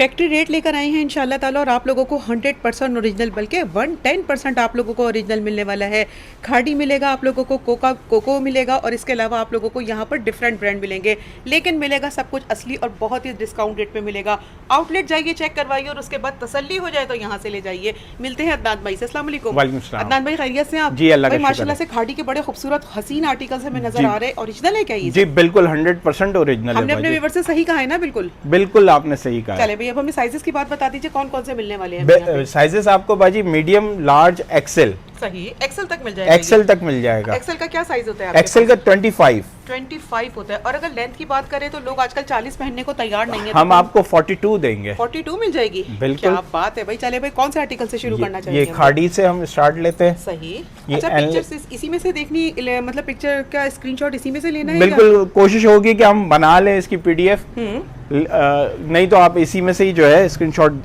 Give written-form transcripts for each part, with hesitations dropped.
Factory rate लेकर आए हैं इंशाल्लाह ताला, और आप लोगों को 100% ओरिजिनल, बल्कि 110% आप लोगों को ओरिजिनल मिलने वाला है। खाड़ी मिलेगा आप लोगों को, कोको मिलेगा, और इसके अलावा आप लोगों को यहाँ पर डिफरेंट ब्रांड मिलेंगे, लेकिन मिलेगा सब कुछ असली और बहुत ही डिस्काउंट रेट पे मिलेगा। आउटलेट जाइए, चेक करवाइए, और उसके बाद तसल्ली हो जाए तो यहाँ से ले जाइए। मिलते हैं अदनान भाई से। अस्सलाम वालेकुम। अदनान भाई खैरियत से आप? जी, अल्लाह का शुक्र है। माशाल्लाह से खाड़ी के बड़े खूबसूरत हसीन आर्टिकल्स हमें नजर आ रहे हैं। ओरिजिनल है क्या ये? जी बिल्कुल 100% ओरिजिनल है। हमने अपने व्यूअर से सही कहा है ना? बिल्कुल बिल्कुल आपने सही कहा। चले भाई, अब हमें साइजेस की बात बता दीजिए, कौन कौन से मिलने वाले हैं? साइजेस आपको बाजी मीडियम, लार्ज, एक्सेल। सही, एक्सेल तक मिल जाएगा। एक्सेल तक मिल जाएगा। एक्सेल का क्या साइज होता है आपके? एक्सेल का 25 होता है। और अगर लेंथ की बात करें तो लोग आजकल 40 पहनने को तैयार नहीं है, हम आपको 42 देंगे। 42 मिल जाएगी। बिल्कुल, क्या बात है भाई। चले भाई, कौन से आर्टिकल से शुरू करना चाहिए? ये खाड़ी से हम स्टार्ट लेते हैं। सही। अच्छा, पिक्चर्स इसी में से देखनी, मतलब पिक्चर का स्क्रीनशॉट इसी में से लेना है? बिल्कुल, कोशिश होगी कि हम बना लें इसकी PDF, नहीं तो आप इसी में से ही जो है स्क्रीनशॉट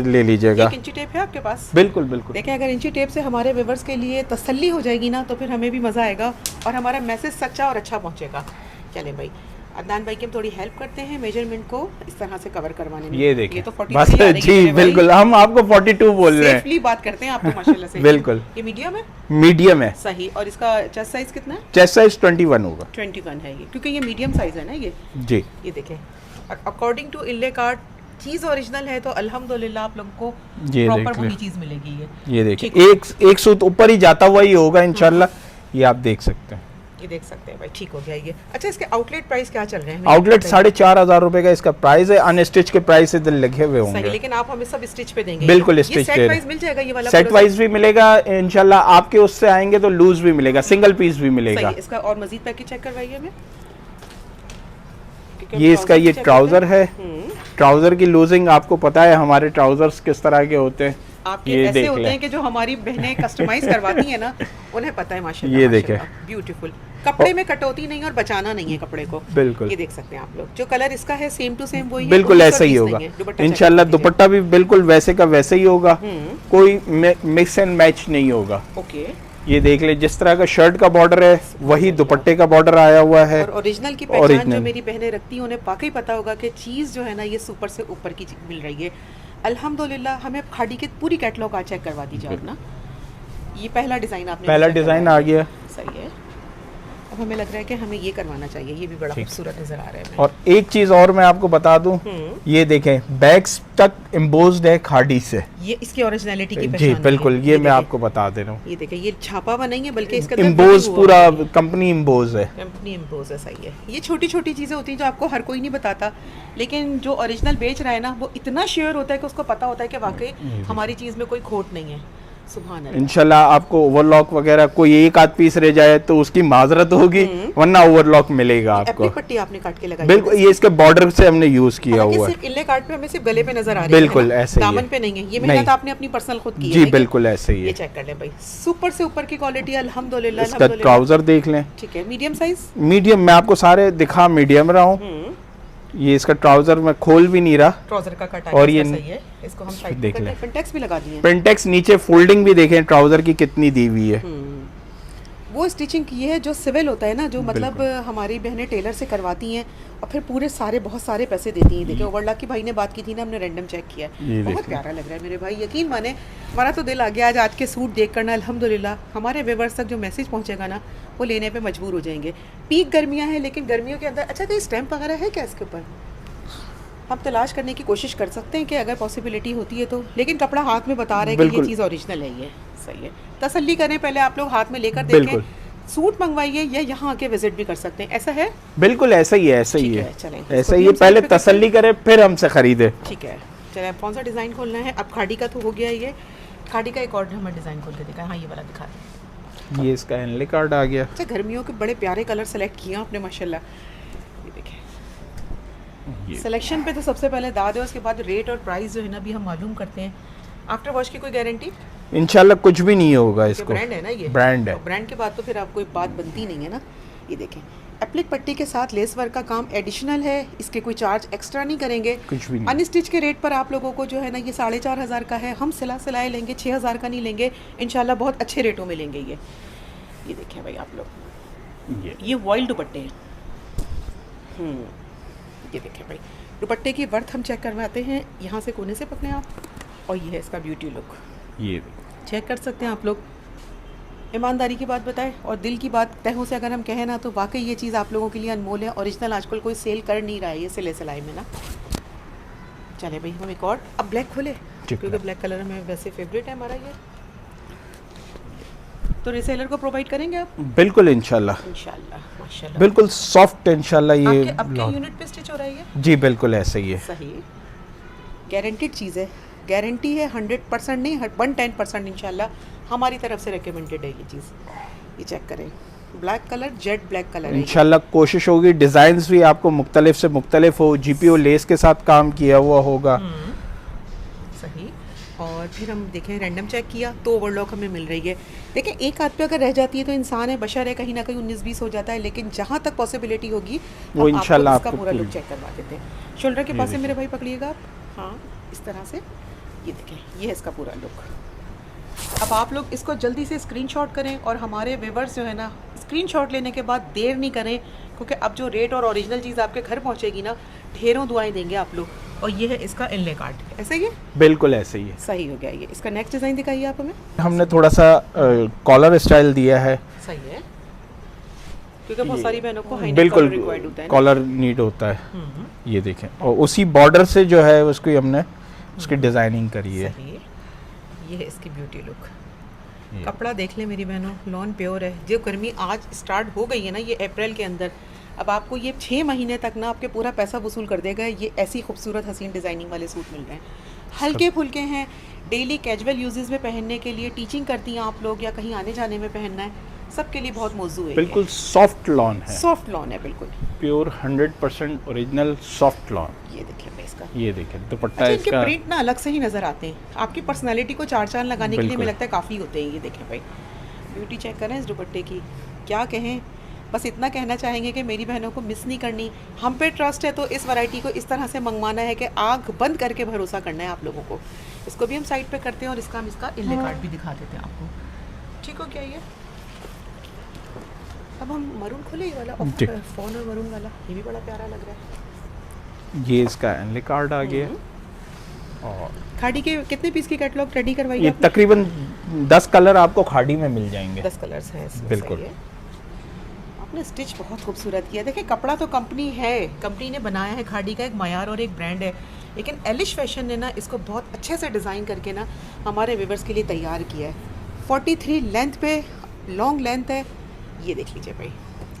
ले लीजिएगा। 1 इंची टेप है आपके पास? बिल्कुल बिल्कुल। देखिए, अगर इंची टेप से हमारे व्यूअर्स के लिए तसल्ली हो जाएगी ना, तो फिर हमें भी मज़ा आएगा और हमारा मैसेज सच्चा और अच्छा पहुंचेगा। चले भाई, अदनान भाई की हम थोड़ी हेल्प करते हैं मेजरमेंट को इस तरह से कवर करवाने में। ये देखिए, तो 42 बस जी बिल्कुल, हम आपको 42 बोल रहे हैं। सेफली बात करते हैं आप तो माशाल्लाह से। बिल्कुल। ये मीडियम है? मीडियम है। सही। और इसका चेस्ट साइज कितना है? चेस्ट साइज 21 होगा। 21 है ये, क्योंकि ये मीडियम साइज है ना ये। जी, ये देखें, अकॉर्डिंग टू इनले कार्ड चीज़ ओरिजिनल है, तो अल्हम्दुलिल्लाह आप लोगों को प्रॉपर वही चीज़ मिलेगी। ये देखिए, एक सूत ऊपर ही जाता हुआ ही होगा इंशाल्लाह। ये आप देख सकते हैं, ये देख सकते हैं भाई, ठीक हो गया ये। अच्छा, इसके आउटलेट प्राइस क्या चल रहे हैं? आउटलेट 4,500 रुपए का इसका प्राइस है। अनस्टिच के प्राइस से लगे हुए होंगे। सही, लेकिन आप हमें सब स्टिच पे देंगे? बिल्कुल स्टिच सेट वाइज मिल जाएगा ये वाला? सेट वाइज भी मिलेगा इंशाल्लाह। आपके उससे आएंगे तो लूज भी मिलेगा, सिंगल पीस भी मिलेगा। सही। इसका और मजीद पैकेज चेक करवाइए हमें। ये इसका ये ट्राउजर है। ट्राउजर की लूजिंग आपको पता है हमारे ट्राउजर्स किस तरह के होते हैं। आपके ऐसे होते हैं कि जो हमारी बहनें कस्टमाइज करवाती हैं ना, उन्हें पता है माशाल्लाह। ये देखें, ब्यूटीफुल। कपड़े में कटौती नहीं और बचाना नहीं है कपड़े को। बिल्कुल, ये देख सकते हैं आप लोग। जो कलर इसका है सेम टू सेम वही है, बिल्कुल ऐसा ही होगा इंशाल्लाह। दुपट्टा भी बिल्कुल वैसे का वैसे ही होगा, कोई मिक्स एंड मैच नहीं होगा। ओके, ये देख ले, जिस तरह का शर्ट का बॉर्डर है वही दुपट्टे का बॉर्डर आया हुआ है। और ओरिजिनल की पहचान जो मेरी बहनें रखती हैं उन्हें वाकई पता होगा कि चीज़ जो है ना ये सुपर से ऊपर की मिल रही है अल्हम्दुलिल्लाह। हमें खाड़ी की पूरी कैटलॉग आज चेक करवा दीजिए आप ना। ये पहला डिज़ाइन आपने, पहला डिज़ाइन आ गया। सही है। अब हमें लग रहा है कि हमें ये करवाना चाहिए, ये भी बड़ा खूबसूरत नजर आ रहा है। और एक चीज और मैं आपको बता दूं, ये देखें, बैग्स तक एम्बोज्ड है खाड़ी से। ये इसकी ओरिजिनलिटी की जी बिल्कुल, ये मैं आपको बता दे रहा हूँ। ये देखें, ये छापा हुआ नहीं है बल्कि इसका एम्बोज पूरा कंपनी एम्बोज है। कंपनी एम्बोज है। सही है। ये छोटी छोटी चीजें होती हैं जो आपको हर कोई नहीं बताता, लेकिन जो ओरिजिनल बेच रहा है ना वो इतना श्योर होता है कि उसको पता होता है कि वाकई हमारी चीज में कोई खोट नहीं है। इंशाल्लाह आपको ओवरलॉक वगैरह कोई एक आध पीस रह जाए तो उसकी माजरत होगी, वरना ओवरलॉक मिलेगा आपको। पट्टी आपने काट के लगाई? बिल्कुल, ये इसके बॉर्डर से हमने यूज किया हुआ है। सिर्फ इल्ले काट पे हमें सिर्फ गले पे नजर आ रही है, बिल्कुल ऐसे ही, दामन पे नहीं है। ये मेहनत आपने अपनी पर्सनल खुद की है? जी बिल्कुल ऐसे ही है। ये चेक कर लें भाई, सुपर से ऊपर की क्वालिटी अल्हम्दुलिल्लाह। इसका ट्राउजर देख लें। ठीक है, मीडियम साइज? मीडियम, मैं आपको सारे दिखा मीडियम रहा हूँ। ये इसका ट्राउजर मैं खोल भी नहीं रहा, ट्राउजर का कट और ये सही है। इसको हम साइड देख लें, पिनटेक्स भी लगा दिए। पिनटेक्स नीचे फोल्डिंग भी देखें ट्राउजर की कितनी दी हुई है। वो स्टिचिंग की है जो सिविल होता है ना, जो मतलब हमारी बहनें टेलर से करवाती हैं और फिर पूरे सारे बहुत सारे पैसे देती हैं। देखिए, ओवरलॉक की भाई ने बात की थी ना, हमने रैंडम चेक किया, बहुत प्यारा लग रहा है मेरे भाई। यकीन माने, हमारा तो दिल आ गया आज के सूट देख करना अल्हम्दुलिल्लाह। हमारे व्यूअर्स तक जो मैसेज पहुंचेगा ना वो लेने पे मजबूर हो जाएंगे। पीक गर्मियाँ हैं, लेकिन गर्मियों के अंदर अच्छा कोई स्टैम्प वगैरह है क्या इसके ऊपर? हम तलाश करने की कोशिश कर सकते हैं कि अगर पॉसिबिलिटी होती है तो, लेकिन कपड़ा हाथ में बता रहे हैं कि ये चीज़ ओरिजिनल है। ये सही है। तसल्ली करें पहले, आप लोग हाथ में लेकर देखें, सूट मंगवाइए या यहाँ आके विजिट भी कर सकते हैं। ऐसा है? बिल्कुल ऐसा ही है, ऐसा ही है, चलें ऐसा ही है। पहले तसल्ली करें फिर हमसे खरीदे। ठीक है, चले। अब कौन सा डिज़ाइन खोलना है? अब खाड़ी का तो हो गया, ये खाड़ी का एक और हमें डिज़ाइन खोल के दिखा। हाँ, ये वाला दिखा दें। ये इसका एनले कार्ड आ गया। अच्छा, गर्मियों के बड़े प्यारे कलर सेलेक्ट किए आपने माशाल्लाह। ये देखें, सिलेक्शन पे तो सबसे पहले दाद है, उसके बाद रेट और प्राइस जो है ना भी हम मालूम करते हैं। आफ्टर वॉश की कोई गारंटी? इंशाल्लाह कुछ भी नहीं होगा इसको। ब्रांड है ना ये? ब्रांड है। ब्रांड के बाद तो फिर आप कोई बात बनती नहीं है ना। ये देखें, एप्लिक पट्टी के साथ लेस वर्क का काम एडिशनल है, इसके कोई चार्ज एक्स्ट्रा नहीं करेंगे, कुछ भी नहीं। अनस्टिच के रेट पर आप लोगों को जो है ना ये 4,500 का है। हम सिलाए लेंगे, 6,000 का नहीं लेंगे इंशाल्लाह। बहुत अच्छे रेटों में लेंगे ये देखें भाई आप लोग, ये वॉइल दुपट्टे हैं। ये देखें भाई, दुपट्टे की वर्थ हम चेक करवाते हैं, यहाँ से कोने से पकड़े आप, और ये है इसका ब्यूटी लुक, ये चेक कर सकते हैं आप लोग। ईमानदारी की बात बताएं और दिल की बात तहों से अगर हम कहें ना, तो वाकई ये चीज़ आप लोगों के लिए अनमोल है। ओरिजिनल आजकल कोई सेल कर नहीं रहा है ये सिले सिलाई में ना। चले भाई हम एक और, अब ब्लैक खोले क्योंकि ब्लैक कलर में वैसे फेवरेट है हमारा ये। तो रिसेलर को प्रोवाइड करेंगे आप? बिल्कुल इंशाल्लाह माशाल्लाह, बिल्कुल सॉफ्ट इंशाल्लाह ये आपके यूनिट पे स्टिच हो रहा है ये? जी बिल्कुल ऐसा ही है। सही, गारंटेड चीज़ है, गारंटी है 100% नहीं 110% इंशाल्लाह हमारी तरफ से रिकमेंडेड है ये चीज़। ये चेक करें, black colour, jet black colour है इंशाल्लाह। कोशिश होगी डिज़ाइंस भी आपको मुख्तलिफ से मुख्तलिफ हो, जीपीओ लेस के साथ काम किया हुआ होगा। सही। और फिर हम देखें रैंडम चेक किया तो ओवरलॉक हमें मिल रही है। देखें एक हाथ पे अगर रह जाती है तो इंसान है, बशर है, कहीं ना कहीं 19-20 हो जाता है, लेकिन जहाँ तक पॉसिबिलिटी होगी वो इंशाल्लाह आपको इसका पूरा लुक चेक करवा देते हैं। शोल्डर के पास से मेरे भाई पकड़िएगा आप, हाँ इस तरह से, ये देखें ये है इसका पूरा लुक। अब आप लोग इसको जल्दी से स्क्रीनशॉट करें और हमारे व्यूअर्स जो है ना, स्क्रीनशॉट लेने के बाद देर नहीं करें, क्योंकि अब जो रेट और ओरिजिनल चीज़ आपके घर पहुंचेगी ना, ढेरों दुआएं देंगे आप लोग। और ये है इसका इनले कार्ड, ऐसे ही है? बिल्कुल ऐसे ही है। सही हो गया ये। इसका नेक्स्ट डिज़ाइन दिखाइए आप हमें। हमने थोड़ा सा कॉलर स्टाइल दिया है। सही है, क्योंकि बहुत सारी बहनों को हाई नेक बिल्कुल कॉलर रिक्वायर्ड होता है ना। कॉलर नीड होता है। ये देखें, और उसी बॉर्डर से जो है उसकी हमने उसकी डिज़ाइनिंग करी है। सही है। ये है इसकी ब्यूटी लुक। कपड़ा देख लें मेरी बहनों, लॉन प्योर है। जो गर्मी आज स्टार्ट हो गई है ना, ये अप्रैल के अंदर, अब आपको ये 6 महीने तक ना आपके पूरा पैसा वसूल कर देगा। ये ऐसी खूबसूरत हसीन डिज़ाइनिंग वाले सूट मिल रहे हैं, हल्के फुल्के हैं, डेली कैजुअल यूजेस में पहनने के लिए, टीचिंग करती हैं आप लोग या कहीं आने जाने में पहनना है, सबके लिए बहुत मौजू है। बिल्कुल सॉफ्ट लॉन है, सॉफ्ट लॉन है, बिल्कुल प्योर 100% ओरिजिनल सॉफ्ट लॉन। ये देखिए भाई इसका, ये देखें दुपट्टा अच्छा, इसका। इनके प्रिंट ना अलग से ही नज़र आते हैं, आपकी पर्सनालिटी को चार चांद लगाने के लिए मुझे लगता है काफ़ी होते हैं। ये देखें भाई, ब्यूटी चेक करें इस दुपट्टे की, क्या कहें, बस इतना कहना चाहेंगे कि मेरी बहनों को मिस नहीं करनी। हम पे ट्रस्ट है तो इस वैरायटी को इस तरह से मंगवाना है कि आँख बंद करके भरोसा करना है आप लोगों को। इसको भी हम साइड पे करते हैं और इसका हम इसका इनले कार्ड भी दिखा देते हैं आपको। ठीक हो क्या ये? अब हम मरून खोले, ये वाला फोन और मरून वाला, ये भी बड़ा प्यारा लग रहा है। ये इसका इनले कार्ड आ गया। और खाड़ी के कितने पीस की कैटलॉग रेडी करवाई? ये तकरीबन 10 कलर आपको खाड़ी में मिल जाएंगे। 10 कलर्स हैं इसमें। बिल्कुल। सही है। आपने स्टिच बहुत खूबसूरत किया। देखिए कपड़ा तो कंपनी है, कंपनी ने बनाया है, खाड़ी का एक मयार और एक ब्रांड है, लेकिन एलिश फैशन ने ना इसको बहुत अच्छे से डिज़ाइन करके ना हमारे व्यूअर्स के लिए तैयार किया है। 43 लेंथ पे, लॉन्ग लेंथ है, ये देख लीजिए भाई।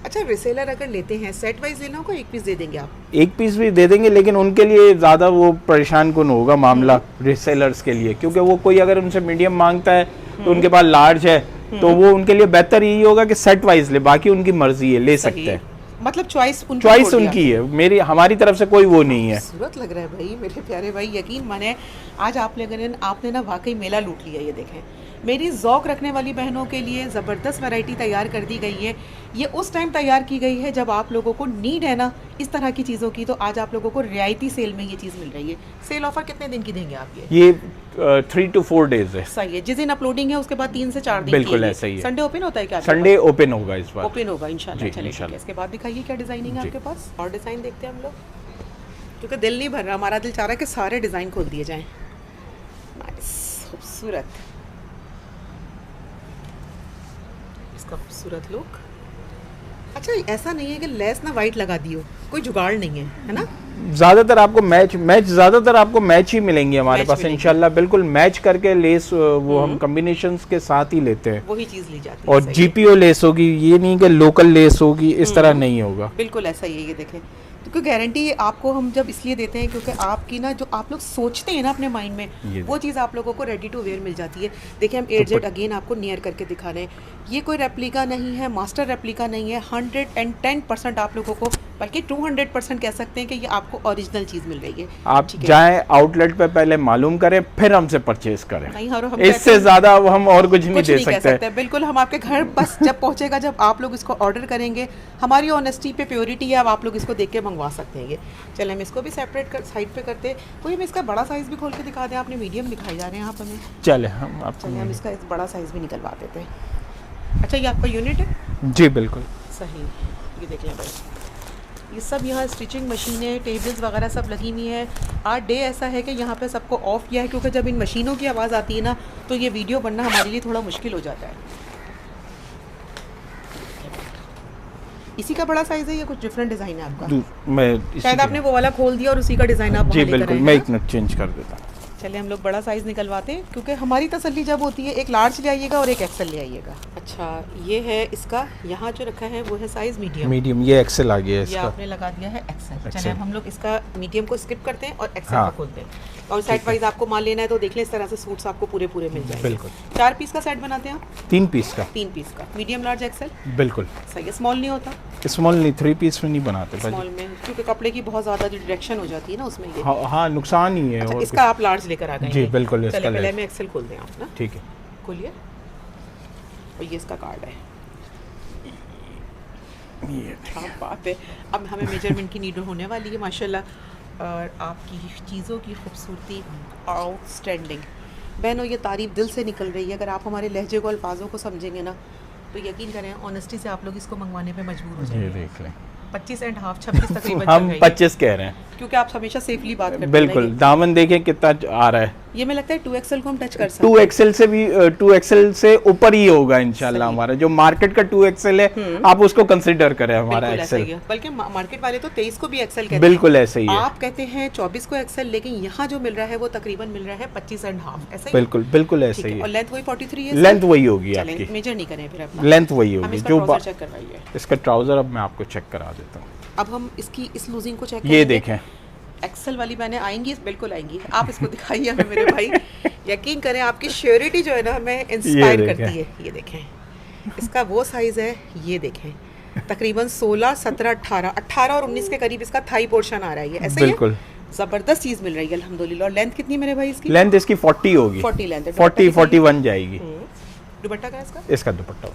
अच्छा, रिसेलर अगर लेते हैं सेट वाइज लेना होगा, एक पीस दे देंगे आप? एक पीस भी दे देंगे, लेकिन उनके लिए ज़्यादा वो परेशान कौन होगा मामला रिसेलर्स के लिए, क्योंकि वो कोई अगर उनसे मीडियम मांगता है तो उनके पास लार्ज है, तो वो उनके लिए बेहतर यही होगा कि सेट वाइज ले, बाकी उनकी मर्जी है, ले सकते हैं। मतलब चॉइस उनकी है, मेरी हमारी तरफ से कोई वो नहीं है। खूबसूरत लग रहा है भाई मेरे प्यारे भाई, यकीन माने आज आपने ना वाकई मेला लूट लिया। ये देखें, मेरी ज़ौक रखने वाली बहनों के लिए ज़बरदस्त वैरायटी तैयार कर दी गई है। ये उस टाइम तैयार की गई है जब आप लोगों को नीड है ना इस तरह की चीज़ों की, तो आज आप लोगों को रियायती सेल में ये चीज़ मिल रही है। सेल ऑफर कितने दिन की देंगे आप? ये 3 to 4 डेज है। सही है, जिस दिन अपलोडिंग है उसके बाद 3 से 4 दिन बिल्कुल ऐसा ही है। संडे ओपन होता है क्या? संडे ओपन होगा इस बार। ओपन होगा इंशाल्लाह। चलिए ठीक है, इंशाल्लाह। इसके बाद दिखाइए क्या डिज़ाइनिंग है आपके पास। और डिज़ाइन देखते हैं हम लोग, क्योंकि दिल नहीं भर रहा, हमारा दिल चाह रहा है कि सारे डिज़ाइन खोल दिए जाएँ। नाइस, खूबसूरत, इसका खूबसूरत लुक। अच्छा, ऐसा नहीं है कि लेस ना वाइट लगा दियो, कोई जुगाड़ नहीं है ना? ज़्यादातर आपको मैच ही मिलेंगे हमारे पास इंशाल्लाह। बिल्कुल मैच करके लेस वो हम कॉम्बिनेशंस के साथ ही लेते हैं, वही चीज़ ली जाती है। और जीपीओ लेस होगी, ये नहीं कि लोकल लेस होगी, इस तरह नहीं होगा। बिल्कुल ऐसा ही है। ये देखें, क्योंकि गारंटी आपको हम जब इसलिए देते हैं क्योंकि आपकी ना जो आप लोग सोचते हैं ना अपने माइंड में, वो चीज़ आप लोगों को रेडी टू वेयर मिल जाती है। देखिए हम एडजेट अगेन आपको नियर करके दिखा रहे हैं, ये कोई रेप्लिका नहीं है, मास्टर रेप्लिका नहीं है, 110% आप लोगों को, बल्कि 200% कह सकते हैं कि ये आपको ओरिजिनल चीज़ मिल रही है। आप जाएं आउटलेट पे, पहले मालूम करें, फिर हमसे परचेज करें। नहीं, हम इससे ज़्यादा हम और कुछ नहीं दे सकते। बिल्कुल, हम आपके घर बस जब पहुंचेगा, जब आप लोग इसको ऑर्डर करेंगे, हमारी ऑनेस्टी पे प्योरिटी है, अब आप लोग इसको देख के मंगवा सकते हैं। चलें हम इसको भी सेपरेट कर साइड पे करते हैं। कोई हमें इसका बड़ा साइज भी खोल के दिखा दें, आपने मीडियम दिखाई जा रहे हैं आप हमें। चले हम इसका इस बड़ा साइज भी निकलवा देते हैं। अच्छा, ये आपका यूनिट है? जी बिल्कुल। सही, ये देख लें भाई, ये सब यहाँ स्टिचिंग मशीनें, टेबल्स वगैरह सब लगी हुई हैं। आज डे ऐसा है कि यहाँ पे सबको ऑफ किया है, क्योंकि जब इन मशीनों की आवाज़ आती है ना तो ये वीडियो बनना हमारे लिए थोड़ा मुश्किल हो जाता है। इसी का बड़ा साइज़ है या कुछ डिफरेंट डिज़ाइन है आपका? मैं शायद आपने वो वाला खोल दिया और उसी का डिज़ाइन आप जी वहाँ लेकर बिल्कुल, आए मैं हैं एक मिनट चेंज कर देता हूँ। चलिए हम लोग बड़ा साइज़ निकलवाते हैं, क्योंकि हमारी तसल्ली जब होती है एक लार्ज ले आइएगा और एक एक्सेल ले आइएगा। अच्छा, ये है इसका, यहाँ जो रखा है वो है साइज़ मीडियम। मीडियम, ये एक्सेल आ गया है ये इसका। आपने लगा दिया है एक्सेल। चलिए एक्सेल। अब हम लोग इसका मीडियम को स्किप करते हैं और एक्सेल हाँ। को खोलते हैं। और सेट वाइज आपको माल लेना है तो देख लें, इस तरह से सूट्स आपको पूरे पूरे मिल जाएंगे। बिल्कुल। 4 पीस का सेट बनाते हैं आप? 3 पीस का। 3 पीस का, मीडियम लार्ज एक्सेल। बिल्कुल। सही है, स्मॉल नहीं होता? स्मॉल नहीं, 3 पीस में नहीं बनाते स्मॉल भाजी। में क्योंकि कपड़े की बहुत ज़्यादा जो डायरेक्शन हो जाती है ना उसमें ये। हाँ, नुकसान ही है। अच्छा, और इसका आप लार्ज लेकर आ गए जी बिल्कुल, चलिए इसका पहले ले। हमें एक्सेल खोल दें आप ना। ठीक है, खोलिए। और ये इसका कार्ड है। ये क्या बात है। अब हमें मेजरमेंट की नीड होने वाली है माशाल्लाह। और आपकी चीज़ों की खूबसूरती आउटस्टैंडिंग। बहनों, ये तारीफ़ दिल से निकल रही है। अगर आप हमारे लहजे को, अल्फाजों को समझेंगे ना तो यकीन करें ऑनेस्टी से आप लोग इसको मंगवाने पे मजबूर हो ये जाएंगे। देख लें, 25 एंड हाफ 26 तकरीबन हम चल रही है। 25 कह रहे हैं। क्योंकि आप हमेशा सेफली बात करते हैं। बिल्कुल, दामन देखें कितना आ रहा है। ये मैं लगता है 2XL को हम टच कर सकते 2XL से भी 2XL से ऊपर ही होगा इंशाल्लाह। सही। हमारा जो मार्केट का 2XL है आप उसको कंसीडर करें हमारा बिल्कुल ऐसा ही एक्सेल। है। बल्कि मार्केट वाले तो 23 को भी एक्सेल कहते बिल्कुल ऐसे ही हैं। है। आप कहते हैं 24 को एक्सेल, लेकिन यहाँ जो मिल रहा है वो तकरीबन मिल रहा है 25 एंड हाफ। ऐसा ही बिल्कुल बिल्कुल ठीक ऐसे ही है। और है। लेंथ वही 43 है। लेंथ वही होगी चलें, आपकी, मेजर नहीं करें फिर अपना। लेंथ वही हम होगी। इसका जो ट्राउजर चेक करवाइए। इसका ट्राउजर अब मैं आपको चेक करा देता हूँ। अब हम इसकी इस लूजिंग को चेक ये करेंगे। देखें, एक्सेल वाली मैंने आएंगी, बिल्कुल आएंगी। आप इसको दिखाइए हमें मेरे भाई। यकीन करें आपकी श्योरिटी जो है ना हमें इंस्पायर करती है। ये देखें, इसका वो साइज़ है, ये देखें तकरीबन 16, 17, 18 और 19 के करीब इसका थाई पोर्शन आ रहा है। ये ऐसे ही बिल्कुल ज़बरदस्त चीज़ मिल रही है अल्हम्दुलिल्लाह। और लेंथ कितनी मेरे भाई इसकी? लेंथ इसकी 40 होगी। 40 लेंथ है। 40 41 जाएगी। दुपट्टा का इसका इसका दुपट्टा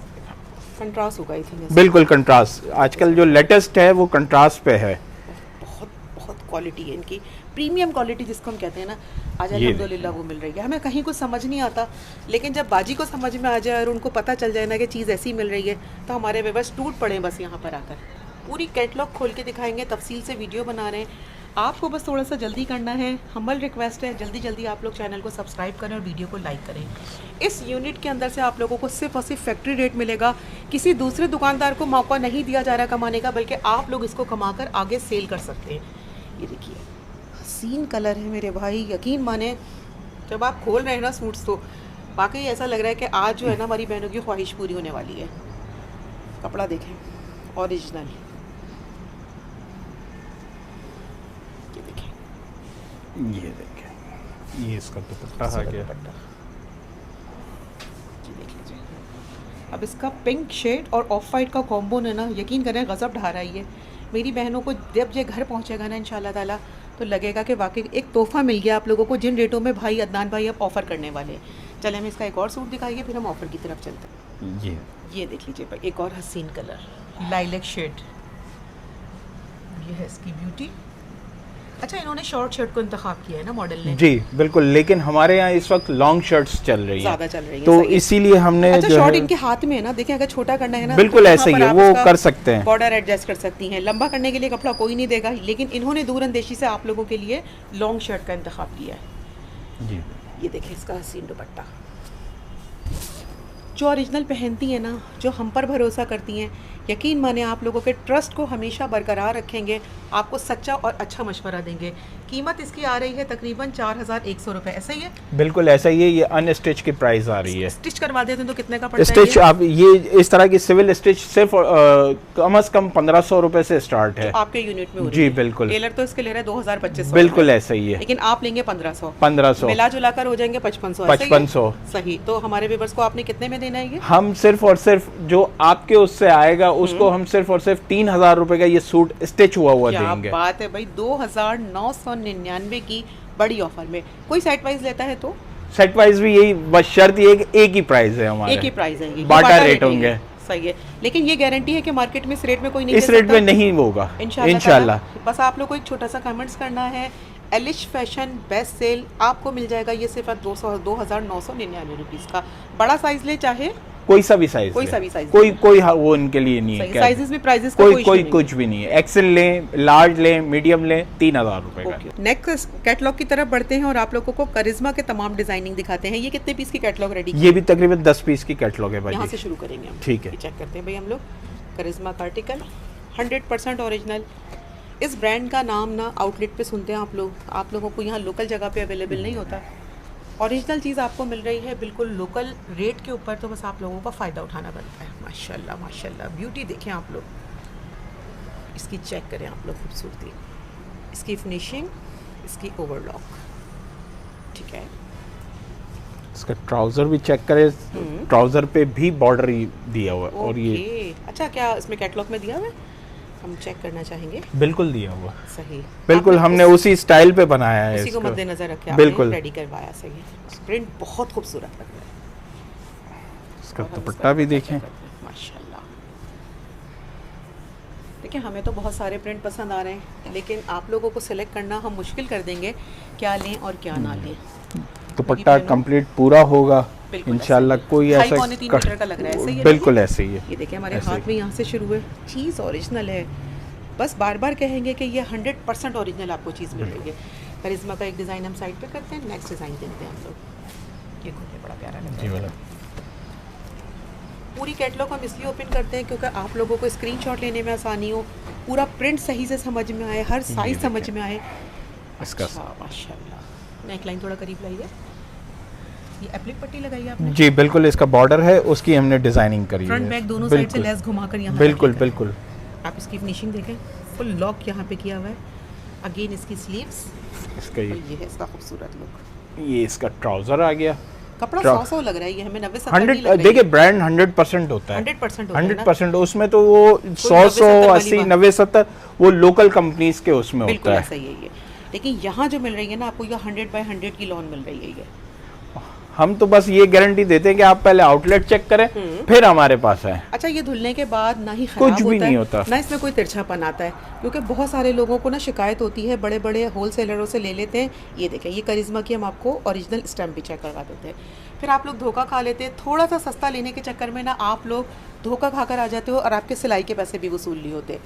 कंट्रास्ट होगा आई थिंक। बिल्कुल कंट्रास्ट, आजकल जो लेटेस्ट है वो कंट्रास्ट पे है। बहुत बहुत क्वालिटी है इनकी, प्रीमियम क्वालिटी जिसको हम कहते हैं ना। आज ये अल्हम्दुलिल्लाह वो मिल रही है। हमें कहीं कुछ समझ नहीं आता, लेकिन जब बाजी को समझ में आ जाए और उनको पता चल जाए ना कि चीज़ ऐसी मिल रही है तो हमारे व्यूअर्स टूट पड़े बस यहाँ पर आकर। पूरी कैटलॉग खोल के दिखाएंगे, तफसील से वीडियो बना रहे हैं। आपको बस थोड़ा सा जल्दी करना है, हम्बल रिक्वेस्ट है, जल्दी जल्दी आप लोग चैनल को सब्सक्राइब करें और वीडियो को लाइक करें। इस यूनिट के अंदर से आप लोगों को सिर्फ और सिर्फ फैक्ट्री रेट मिलेगा। किसी दूसरे दुकानदार को मौका नहीं दिया जा रहा कमाने का, बल्कि आप लोग इसको कमाकर आगे सेल कर सकते हैं। ये देखिए हसीन कलर है मेरे भाई, यकीन माने जब आप खोल रहे हैं ना सूट्स तो वाकई ऐसा लग रहा है कि आज जो है ना हमारी बहनों की ख्वाहिश पूरी होने वाली है। कपड़ा देखें, ओरिजिनल। ये देखें, ये इसका दुपट्टा आ गया। जी देख लीजिए। अब इसका पिंक शेड और ऑफ वाइट का कॉम्बो है ना, यकीन करें गज़ब ढा रहा है ये। मेरी बहनों को जब ये घर पहुंचेगा ना इंशाल्लाह ताला तो लगेगा कि वाकई एक तोहफ़ा मिल गया आप लोगों को, जिन रेटों में भाई अदनान भाई अब ऑफ़र करने वाले हैं। चले हमें इसका एक और सूट दिखाइए, फिर हम ऑफ़र की तरफ चलते हैं। ये देख लीजिए भाई, एक और हसीन कलर लाइलेक शेड। ये है इसकी ब्यूटी। अच्छा, इन्होंने शॉर्ट शर्ट को इंतखाब किया है ना मॉडल ने। जी बिल्कुल, लेकिन हमारे यहाँ इस वक्त लॉन्ग शर्ट्स चल रही हैं, ज़्यादा चल रही है, तो सही है। इसीलिए हमने अच्छा, जो शॉर्ट है इनके हाथ में है ना, देखें अगर छोटा करना है ना बिल्कुल तो ऐसे यहाँ ही है, पर वो आप उसका कर सकते हैं। बॉर्डर एडजस्ट कर सकती हैं। लंबा करने के लिए कपड़ा कोई नहीं देगा, लेकिन इन्होंने दूर अंदेशी से आप लोगों के लिए लॉन्ग शर्ट का इंतखाब किया है। जी ये देखें इसका हसीन दुपट्टा। जो ओरिजिनल पहनती हैं ना, जो हम पर भरोसा करती हैं, यकीन माने आप लोगों के ट्रस्ट को हमेशा बरकरार रखेंगे, आपको सच्चा और अच्छा मशवरा देंगे। कीमत इसकी आ रही है तकरीबन 4100 रुपये, ऐसा ही है? बिल्कुल ऐसा ही है। ये अनस्टिच की प्राइस आ रही है। स्टिच करवा देते हैं तो कितने का पड़ता है स्टिच ये? आप ये इस तरह की सिविल स्टिच सिर्फ कम से कम 1500 रुपए से स्टार्ट है। जो आपके यूनिट में हो रही जी है। बिल्कुल, टेलर तो इसके ले रहा है 2000-2500। बिल्कुल ऐसा ही है। लेकिन आप लेंगे 1500। 1500 मिला जुला कर हो जाएंगे 5500। 5500 सही। तो हमारे व्यूअर्स को आपने कितने में देना है ये? हम सिर्फ और सिर्फ जो आपके उससे आएगा उसको हम सिर्फ और सिर्फ 3000 रुपए का ये सूट स्टिच हुआ क्या देंगे। बात है भाई, 2999 की बड़ी ऑफर में। कोई सेट वाइज लेता है तो सेट वाइज भी यही, बस शर्त ये कि एक ही प्राइस है हमारे, एक ही प्राइस है, ये बाटा रेट होंगे। सही है, लेकिन ये गारंटी है कि मार्केट में इस रेट में कोई नहीं इस दे रेट सकता। में नहीं होगा इंशाल्लाह। बस आप लोग को एक छोटा सा कमेंट्स करना है, एलिश फैशन बेस्ट सेल आपको मिल जाएगा ये सिर्फ 2999 रुपीज़ का। बड़ा साइज ले चाहे कोई सा भी साइज, कोई सा भी size कोई कोई वो इनके लिए नहीं है। सही, साइजेस में प्राइजेस का कोई कोई issue नहीं कुछ भी नहीं है। एक्सेल लें, लार्ज लें, मीडियम लें, 3000 रुपए का। है। नेक्स्ट कैटलॉग की तरफ बढ़ते हैं और आप लोगों को करिश्मा के तमाम डिजाइनिंग दिखाते हैं। ये कितने पीस की कैटलॉग रेडी ये भी तकरीबन 10 पीस की कैटलॉग है भाई। यहाँ से शुरू करेंगे हम। ठीक है। ये चेक करते हैं भाई हम लोग करिश्मा का आर्टिकल 100% ओरिजिनल। इस ब्रांड का नाम ना आउटलेट पे सुनते हैं आप लोग, आप लोगों को यहाँ लोकल जगह पे अवेलेबल नहीं होता। ओरिजिनल चीज़ आपको मिल रही है बिल्कुल लोकल रेट के ऊपर, तो बस आप लोगों का फ़ायदा उठाना बनता है। माशाल्लाह माशाल्लाह, ब्यूटी देखें आप लोग, इसकी चेक करें आप लोग खूबसूरती, इसकी फिनिशिंग, इसकी ओवरलॉक, ठीक है। इसका ट्राउजर भी चेक करें, ट्राउजर पे भी बॉर्डर दिया हुआ है। और ये अच्छा, क्या इसमें कैटलॉग में दिया हुआ है? हम चेक करना चाहेंगे। बिल्कुल दिया हुआ, सही, बिल्कुल हमने उसी स्टाइल पे बनाया है उसी को इसको। मद्देनजर रखे बिल्कुल आपने रेडी करवाया। सही, प्रिंट बहुत खूबसूरत लग रहा है। इसका और हम दुपट्टा भी इसका देखें। चेक करते हैं। माशाल्लाह, देखिए हमें तो बहुत सारे प्रिंट पसंद आ रहे हैं, लेकिन आप लोगों को सिलेक्ट करना हम मुश्किल कर देंगे, क्या लें और क्या ना लें। दुपट्टा कंप्लीट पूरा होगा इंशाल्लाह। कोई ऐसा 2.5-3 मीटर का लग रहा है। सही है, बिल्कुल ऐसे ही है। ये देखिए हमारे हाथ में यहाँ से शुरू है, चीज़ ओरिजिनल है। बस बार बार कहेंगे कि ये 100% ओरिजिनल आपको चीज़ मिल रही है। करिश्मा का एक डिज़ाइन हम साइड पे करते हैं, नेक्स्ट डिज़ाइन देखते हैं हम लोग। ये खोलिए, बड़ा प्यारा लग रहा है। पूरी कैटलॉग हम इसलिए ओपन करते हैं क्योंकि आप लोगों को स्क्रीनशॉट लेने में आसानी हो, पूरा प्रिंट सही से समझ में आए, हर साइज समझ में आए। इसका माशाल्लाह, नेक लाइन थोड़ा करीब लाइए। ये एप्लिक पट्टी लगाई है आपने? जी बिल्कुल, इसका बॉर्डर है, उसकी हमने डिजाइनिंग करी है। फ्रंट बैक दोनों साइड से लेस घुमाकर यहाँ बिल्कुल बिल्कुल। आप इसकी फिनिशिंग देखें, फुल लॉक यहाँ पे किया हुआ है। अगेन इसकी स्लीव्स, इसका ये है इसका खूबसूरत लुक। ये इसका ट्राउजर आ गया। कपड़ा 100 लग रहा है, ये हमें 90-70 100 देखिए ब्रांड 100% होता है। 100% होता है ना? 100% उसमें तो वो 100 80 90 70 वो लोकल कंपनीज के उसमें बिल्कुल होता है। सही है ये। लेकिन यहाँ जो मिल रही है ना आपको, ये 100/100 की लॉन मिल रही है ये। हम तो बस ये गारंटी देते हैं कि आप पहले आउटलेट चेक करें फिर हमारे पास है। अच्छा, ये धुलने के बाद ना ही खराब कुछ भी नहीं होता, ना इसमें कोई तिरछापन आता है, क्योंकि बहुत सारे लोगों को ना शिकायत होती है, बड़े बड़े होलसेलरों से ले लेते हैं। ये देखें, ये करिश्मा की हम आपको ओरिजिनल स्टैम्प भी चेक करवा देते हैं, फिर आप लोग धोखा खा लेते हैं। थोड़ा सा सस्ता लेने के चक्कर में ना आप लोग धोखा खाकर आ जाते हो और आपके सिलाई के पैसे भी वसूल नहीं होते।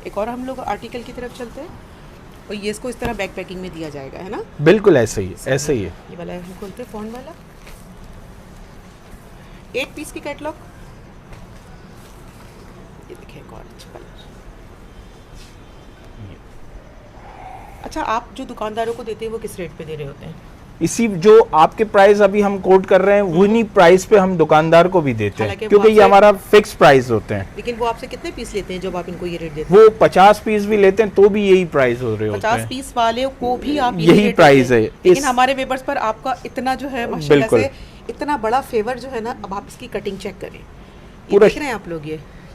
एक और हम लोग आर्टिकल की तरफ चलते हैं, और ये इसको इस तरह बैक पैकिंग में दिया जाएगा, है ना? बिल्कुल ऐसे ही ऐसे ही है। ये वाला हम खोलते हैं, फोन वाला 8 पीस की कैटलॉग। ये देखिए एक और अच्छा कलर। अच्छा, आप जो दुकानदारों को देते हैं वो किस रेट पे दे रहे होते हैं? इसी जो आपके प्राइस अभी हम कोट कर रहे हैं उन्हीं प्राइस पे हम दुकानदार को भी देते हैं, क्योंकि ये हमारा फिक्स प्राइस होते हैं। लेकिन वो आपसे कितने पीस लेते हैं जब आप इनको ये रेट देते हैं? वो 50 पीस भी लेते हैं तो भी यही प्राइस हो रहे होते हैं। 50 पीस वाले को भी आप यही प्राइस है। लेकिन हमारे वेबर्स पर आपका इतना जो है माशाल्लाह से इतना बड़ा फेवर जो है ना, अब आप इसकी कटिंग चेक करें, पूरा देख रहे हैं आप लोग।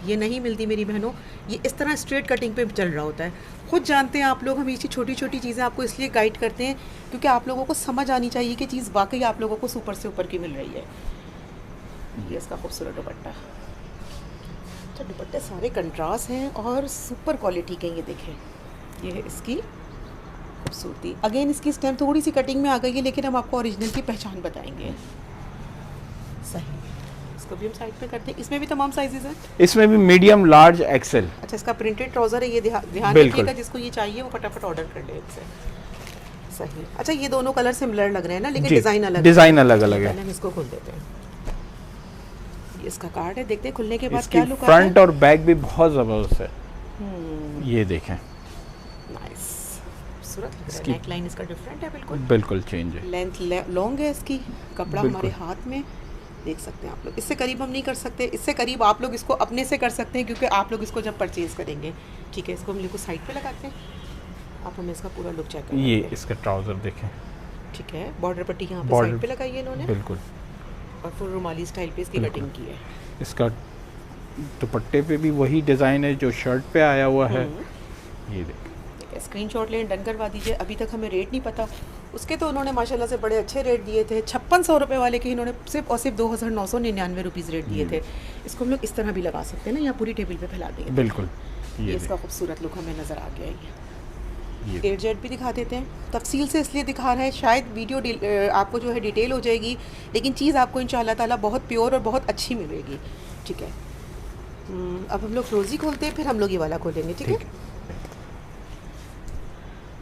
ये नहीं मिलती मेरी बहनों, ये इस तरह स्ट्रेट कटिंग पे चल रहा होता है। खुद जानते हैं आप लोग, हम ये छोटी छोटी चीज़ें आपको इसलिए गाइड करते हैं क्योंकि आप लोगों को समझ आनी चाहिए कि चीज़ वाकई आप लोगों को सुपर से ऊपर की मिल रही है। ये इसका खूबसूरत दुपट्टा। अच्छा, दुपट्टे सारे कंट्रास्ट हैं और सुपर क्वालिटी के। ये देखें, ये है इसकी खूबसूरती। अगेन इसकी स्टेम थोड़ी सी कटिंग में आ गई है, लेकिन हम आपको ओरिजिनल की पहचान बताएंगे। सही, इसको भी हम साइड पे करते हैं। इसमें भी तमाम साइजेस हैं? इसमें भी मीडियम, लार्ज, एक्सेल। अच्छा, इसका प्रिंटेड ट्राउजर है, ये ध्यान रखिएगा, जिसको ये चाहिए वो फटाफट ऑर्डर कर ले इससे। सही। अच्छा, ये दोनों कलर सिमिलर लग रहे हैं ना, लेकिन डिजाइन अलग अलग है। पहले हम इसको खोल देते हैं। ये इसका कार्ड है, देखते हैं खुलने के बाद क्या लुक आता है। फ्रंट और बैक भी बहुत जबरदस्त है। ये देखें, नाइस, खूबसूरत लग रहा है। नेक लाइन इसका डिफरेंट है, बिल्कुल चेंज है। लेंथ लॉन्ग है इसकी, कपड़ा हमारे हाथ में देख सकते हैं आप लोग। इससे करीब हम नहीं कर सकते, इससे करीब आप लोग इसको अपने से कर सकते हैं, क्योंकि आप लोग इसको जब परचेज करेंगे। ठीक है, इसको हम लिखो साइड पे लगाते हैं, आप हमें इसका पूरा लुक चेक करें। ये इसका ट्राउजर देखें, ठीक है, बॉर्डर पट्टी यहाँ पे साइड पे लगाई है इन्होंने, बिल्कुल, और फुल रुमाली स्टाइल पे इसकी कटिंग की है। इसका दुपट्टे पे भी वही डिज़ाइन है जो शर्ट पे आया हुआ है। ये देखें, स्क्रीनशॉट लें, डन करवा दीजिए। अभी तक हमें रेट नहीं पता, उसके तो उन्होंने माशाल्लाह से बड़े अच्छे रेट दिए थे। 5600 रुपये वाले के इन्होंने सिर्फ और सिर्फ 2999 रुपीज़ रेट दिए थे। इसको हम लोग इस तरह भी लगा सकते हैं ना, यहाँ पूरी टेबल पे फैला देंगे। बिल्कुल, ये इसका खूबसूरत लुक हमें नज़र आ गया है। A जेड भी दिखा देते हैं। तफसील से इसलिए दिखा रहे हैं, शायद वीडियो आपको जो है डिटेल हो जाएगी, लेकिन चीज़ आपको इंशाल्लाह ताला बहुत प्योर और बहुत अच्छी मिलेगी। ठीक है, अब हम लोग रोज़ी खोलते हैं, फिर हम लोग ये वाला खोलेंगे। ठीक है,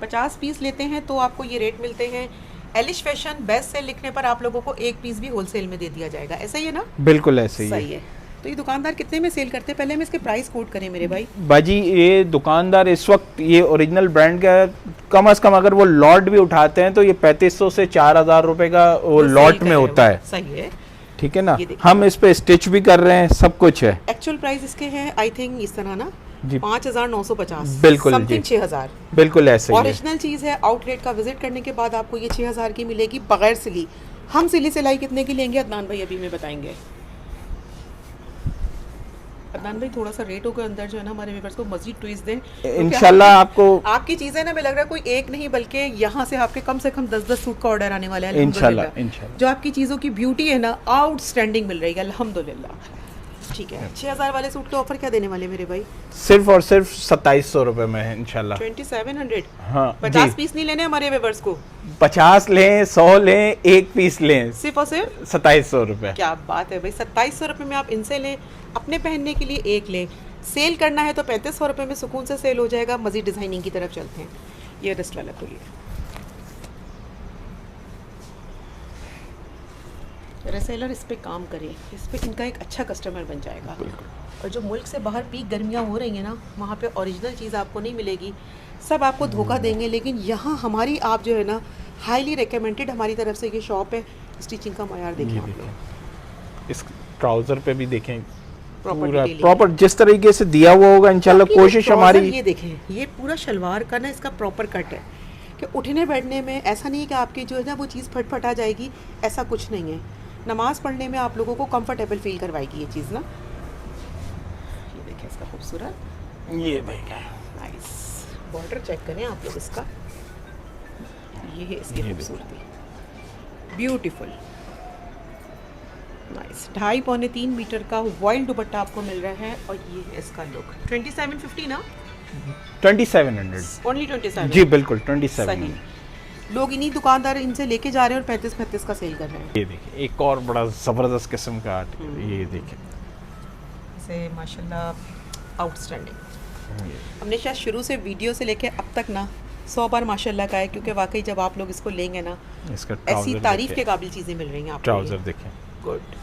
50 पीस लेते हैं तो आपको ये रेट मिलते हैं। एलिश फैशन बेस्ट सेल लिखने पर आप लोगों को एक पीस भी होलसेल में दे दिया जाएगा। ऐसा ही है ना? बिल्कुल ऐसे ही सही है। तो ये दुकानदार कितने में सेल करते हैं? पहले हम इसके प्राइस कोट करें मेरे भाई। बाजी, ये दुकानदार इस वक्त ये ओरिजिनल ब्रांड का कम से कम अगर वो लॉट भी उठाते हैं तो ये 3500 से 4000 रुपए का वो लॉट में होता है। सही है, ठीक है ना। हम इस पे स्टिच भी कर रहे हैं, सब कुछ है। एक्चुअल प्राइस इसके हैं आई थिंक इस तरह ना जी 5950, बिल्कुल समथिंग जी 6000। बिल्कुल ऐसे ही है। ओरिजिनल चीज़ है। आउटलेट का विजिट करने के बाद आपको ये 6000 की मिलेगी बगैर सिली। हम सिली सिलाई कितने की लेंगे अदनान भाई अभी में बताएंगे। अदनान भाई थोड़ा सा रेटों के अंदर जो है ना हमारे व्यूअर्स को मजीद ट्विस्ट दें। इंशाल्लाह आपको आपकी चीज़ें ना, मैं लग रहा है कोई एक नहीं बल्कि यहाँ से आपके कम से कम 10-10 सूट का ऑर्डर आने वाला है। इंशाल्लाह इंशाल्लाह। जो आपकी चीज़ों की ब्यूटी है ना आउटस्टैंडिंग मिल रही है अल्हम्दुलिल्लाह। ठीक है, 6000 वाले सूट का ऑफर क्या देने वाले मेरे भाई? सिर्फ और सिर्फ 2700 रुपए में है इंशाल्लाह। 2700। हाँ 50 पीस नहीं लेने हमारे व्यूअर्स को? 50 लें, 100 लें, एक पीस लें, सिर्फ और सिर्फ 2700 रुपए। क्या बात है भाई, 2700 रुपये में आप इनसे लें, अपने पहनने के लिए एक लें। सेल करना है तो 3500 रुपये में सुकून से सेल हो जाएगा। मजीद डिज़ाइनिंग की तरफ चलते हैं। ये रिस्ट वाला खोलिए। रेसेलर इस पे काम करे, इस पे इनका एक अच्छा कस्टमर बन जाएगा। और जो मुल्क से बाहर पीक गर्मियाँ हो रही हैं ना, वहाँ पे ओरिजिनल चीज़ आपको नहीं मिलेगी, सब आपको धोखा देंगे। लेकिन यहाँ हमारी आप जो है ना हाईली रिकमेंडेड हमारी तरफ से ये शॉप है। स्टिचिंग का मयार देखिए आप लोग। इस ट्राउजर पे भी देखें प्रॉपर पूरा डिटेलिंग। प्रॉपर जिस तरीके से दिया हुआ होगा इंशाल्लाह। बाकी कोशिश ट्राउज़र हमारी ये देखें, ये पूरा शलवार का ना इसका प्रॉपर कट है कि उठने बैठने में ऐसा नहीं है कि आपकी जो है ना वो चीज़ फट आ जाएगी, ऐसा कुछ नहीं है। नमाज पढ़ने में आप लोगों को कंफर्टेबल फील करवाएगी ये चीज़ ना। ये देखें इसका खूबसूरत, ये देखें नाइस बॉर्डर चेक करें आप लोग इसका। ये है इसकी ये खूबसूरती, ब्यूटीफुल नाइस। 2.5-3 मीटर का वाइल्ड दुपट्टा आपको मिल रहा है। और ये है इसका लुक। 2750 ना? 2700 ओनली 27। जी बिल्कुल 27। सही। लोग इन्हीं दुकानदार इनसे लेके जा रहे हैं और 35-35 का सेल कर रहे हैं। ये देखिए एक और बड़ा ज़बरदस्त किस्म का आर्टिकल, ये देखिए इसे माशाल्लाह आउटस्टैंडिंग। हमने शायद शुरू से वीडियो से लेके अब तक ना 100 बार माशाल्लाह का है, क्योंकि वाकई जब आप लोग इसको लेंगे ना इसका ऐसी तारीफ के काबिल चीज़ें मिल रही हैं आपको। ट्राउज़र देखें। गुड।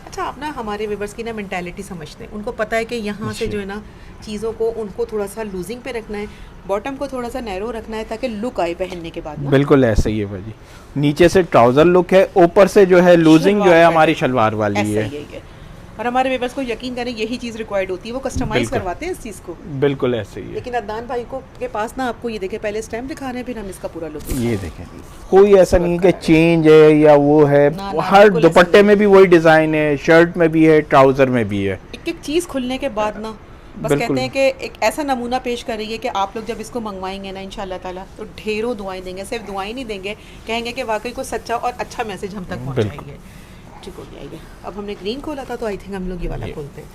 अच्छा, आप ना हमारे व्यूअर्स की ना मेंटालिटी समझते हैं। उनको पता है कि यहाँ से जो है ना चीज़ों को उनको थोड़ा सा लूजिंग पे रखना है, बॉटम को थोड़ा सा नैरो रखना है ताकि लुक आए पहनने के बाद ना। बिल्कुल ऐसे ही है भाजी। नीचे से ट्राउज़र लुक है, ऊपर से जो है लूजिंग जो है हमारी शलवार वाली ऐसा है। ही है। और हमारे व्यूअर्स को यकीन करें यही चीज़ रिक्वायर्ड होती है, वो कस्टमाइज करवाते हैं इस चीज़ को। बिल्कुल ऐसे ही है। लेकिन अदनान भाई को के पास ना आपको ये देखें, पहले स्टैम्प दिखा रहे हैं फिर हम इसका पूरा लुक ये देखें, कोई ऐसा नहीं कि चेंज है या वो है, ना, ना, हर बिल्कुल दुपट्टे ऐसा में भी वही डिज़ाइन है, शर्ट में भी है, ट्राउज़र में भी है। एक एक चीज़ खुलने के बाद ना बस बिल्कुल। कहते हैं कि एक ऐसा नमूना पेश कर रही है कि आप लोग जब इसको मंगवाएंगे ना इंशाल्लाह ताला तो ढेरों दुआएं देंगे। सिर्फ दुआएं नहीं देंगे, कहेंगे कि वाकई को सच्चा और अच्छा मैसेज हम तक पहुंचाएंगे। ठीक हो गया ये। अब हमने ग्रीन खोला था तो आई थिंक हम लोग ये वाला खोलते हैं।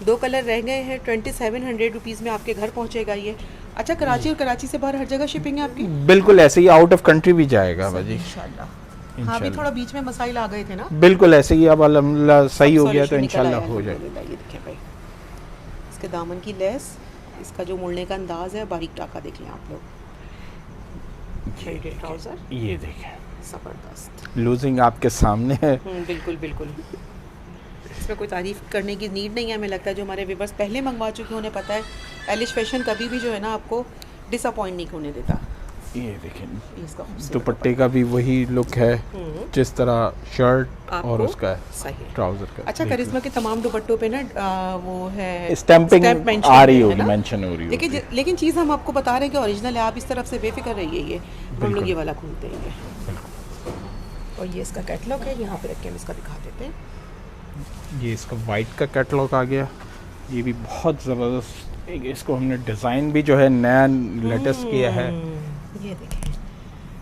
2 कलर रह गए हैं। 2700 रुपीज़ में आपके घर पहुंचेगा ये। अच्छा, कराची और कराची से बाहर हर जगह शिपिंग है आपकी? बिल्कुल ऐसे ही, आउट ऑफ कंट्री भी जाएगा भाजी इंशाल्लाह। हाँ, अभी थोड़ा बीच में मसाइल आ गए थे ना। बिल्कुल ऐसे ही, अब अल्हम्दुलिल्लाह सही हो गया तो Solution निकल इंशाल्लाह आया, हो जाएगा। अल्हम्दुलिल्लाह। ये देखिए भाई, इसके दामन की लेस, इसका जो मुड़ने का अंदाज है, बारीक टाका देख लें आप लोग। ट्राउजर ये देखें, जबरदस्त। लूजिंग आपके सामने है। बिल्कुल बिल्कुल। इसमें कोई तारीफ करने की नीड नहीं है। हमें लगता है जो हमारे व्यूअर्स पहले मंगवा चुके उन्हें पता है एलिश फैशन कभी भी जो है ना आपको डिसअपॉइंट नहीं होने देता। ये देखें, इसका खूबसूरत दुपट्टे का भी वही लुक है जिस तरह शर्ट और आपको उसका सही है। ट्राउजर का। अच्छा, करिश्मा के तमाम दुपट्टों पे ना वो है स्टैंपिंग stamp mention आ रही है होगी, ना? मेंशन हो रही होगी। लेकिन चीज़ हम आपको बता रहे हैं कि ओरिजिनल है। आप इस तरफ से बेफिक्र रहिए। ये हम लोग ये वाला खोलते हैं ये। और ये इसका कैटलॉग है, यहाँ पे रख के हम इसका दिखा देते हैं। ये इसका वाइट का कैटलॉग आ गया। ये भी बहुत ज़बरदस्त, इसको हमने डिज़ाइन भी जो है नया लेटेस्ट किया है। ये देखें।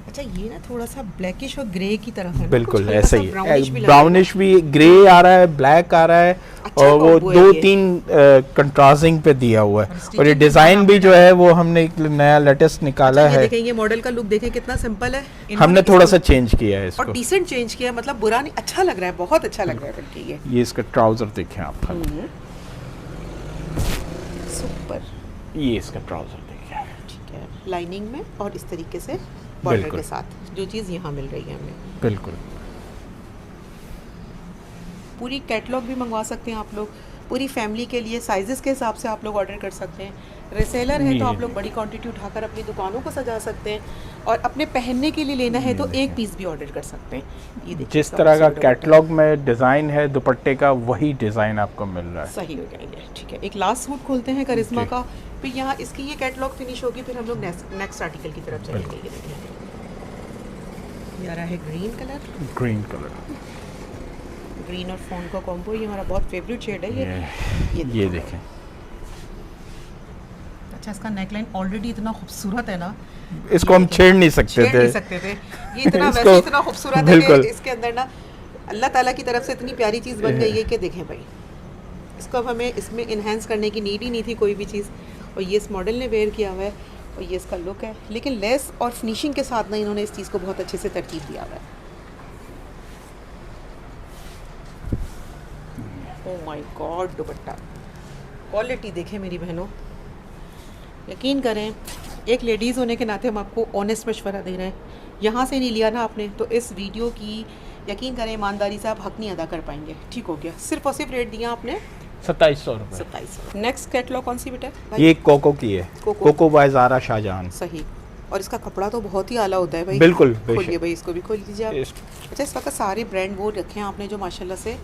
अच्छा, अच्छा ये ना थोड़ा सा ब्लैकिश और ग्रे की तरफ है ना, बिल्कुल कुछ ऐसा हल्का ही सा brownish भी लग रहा है। ब्राउनिश भी, ग्रे आ रहा है, ब्लैक आ रहा है, अच्छा और वो combo है दो ये। तीन कंट्रास्टिंग पे दिया हुआ है। और ये stitching डिजाइन भी भी जो है वो हमने एक नया लेटेस्ट निकाला अच्छा, ये है, देखें ये मॉडल का लुक देखें कितना सिंपल है। इन्होंने हमने थोड़ा इसको- सा चेंज किया है और इसको। डिसेंट चेंज किया, मतलब बुरा नहीं, अच्छा लग रहा है, बहुत अच्छा लग रहा है बल्कि ये। इसका ट्राउजर देखें आप खाली, सुपर। ये इसका ट्राउजर देखिए, ठीक है, लाइनिंग में और इस तरीके से बॉर्डर बिल्कुल। के साथ जो चीज़ यहाँ मिल रही है हमें। बिल्कुल। पूरी कैटलॉग भी मंगवा सकते हैं आप लोग, पूरी फैमिली के लिए साइजेस के हिसाब से आप लोग ऑर्डर कर सकते हैं। रिसेलर है तो आप लोग बड़ी क्वांटिटी उठाकर अपनी दुकानों को सजा सकते हैं, और अपने पहनने के लिए लेना है तो एक पीस भी ऑर्डर कर सकते हैं। ये देखिए जिस इसका तरह का खूबसूरत कैटलॉग में डिज़ाइन है दुपट्टे का, वही डिज़ाइन आपको मिल रहा है। सही हो जाएंगे। ठीक है, एक लास्ट सूट खोलते हैं करिश्मा जी। का, फिर यहाँ इसकी ये कैटलॉग फिनिश होगी, फिर हम लोग नेक्स्ट आर्टिकल की तरफ चलेंगे। ये देखिए ये आ रहा है green colour, green colour, green और फोन का कॉम्बो, ये हमारा बहुत फेवरेट शेड है ये ये देखें। अच्छा इसका नेकलाइन ऑलरेडी इतना खूबसूरत है ना, इसको हम छेड़ नहीं सकते छेड़ थे। नहीं सकते थे, ये इतना इसको- वैसे इतना खूबसूरत है बिल्कुल। कि इसके अंदर ना अल्लाह ताला की तरफ से इतनी प्यारी चीज़ बन गई है कि देखें भाई, इसको अब हमें इसमें इन्हेंस करने की नीड ही नहीं थी कोई भी चीज़, और ये इस मॉडल ने वेयर किया हुआ है और ये इसका लुक है। लेकिन लेस और फिनिशिंग के साथ ना इन्होंने इस चीज़ को बहुत अच्छे से तरतीब दिया हुआ है। Oh my God, dupatta quality देखें मेरी बहनों, यकीन करें एक लेडीज़ होने के नाते हम आपको ऑनेस्ट मशवरा दे रहे हैं, यहाँ से नहीं लिया ना आपने तो इस वीडियो की यकीन करें ईमानदारी से आप हक नहीं अदा कर पाएंगे। ठीक हो गया, सिर्फ और सिर्फ रेट दिया आपने 2700 रुपये। 2700। नेक्स्ट कैटलॉग कौन सी बेटा भाई? ये कोको की है, coco. Coco by Zara Shahjahan. सही, और इसका कपड़ा तो बहुत ही आला होता है भाई। बिल्कुल, खोलिए बेशक। भाई, इसको भी खोल दीजिए आप। अच्छा इस वक्त सारे ब्रांड वो रखे हैं आपने जो माशाल्लाह से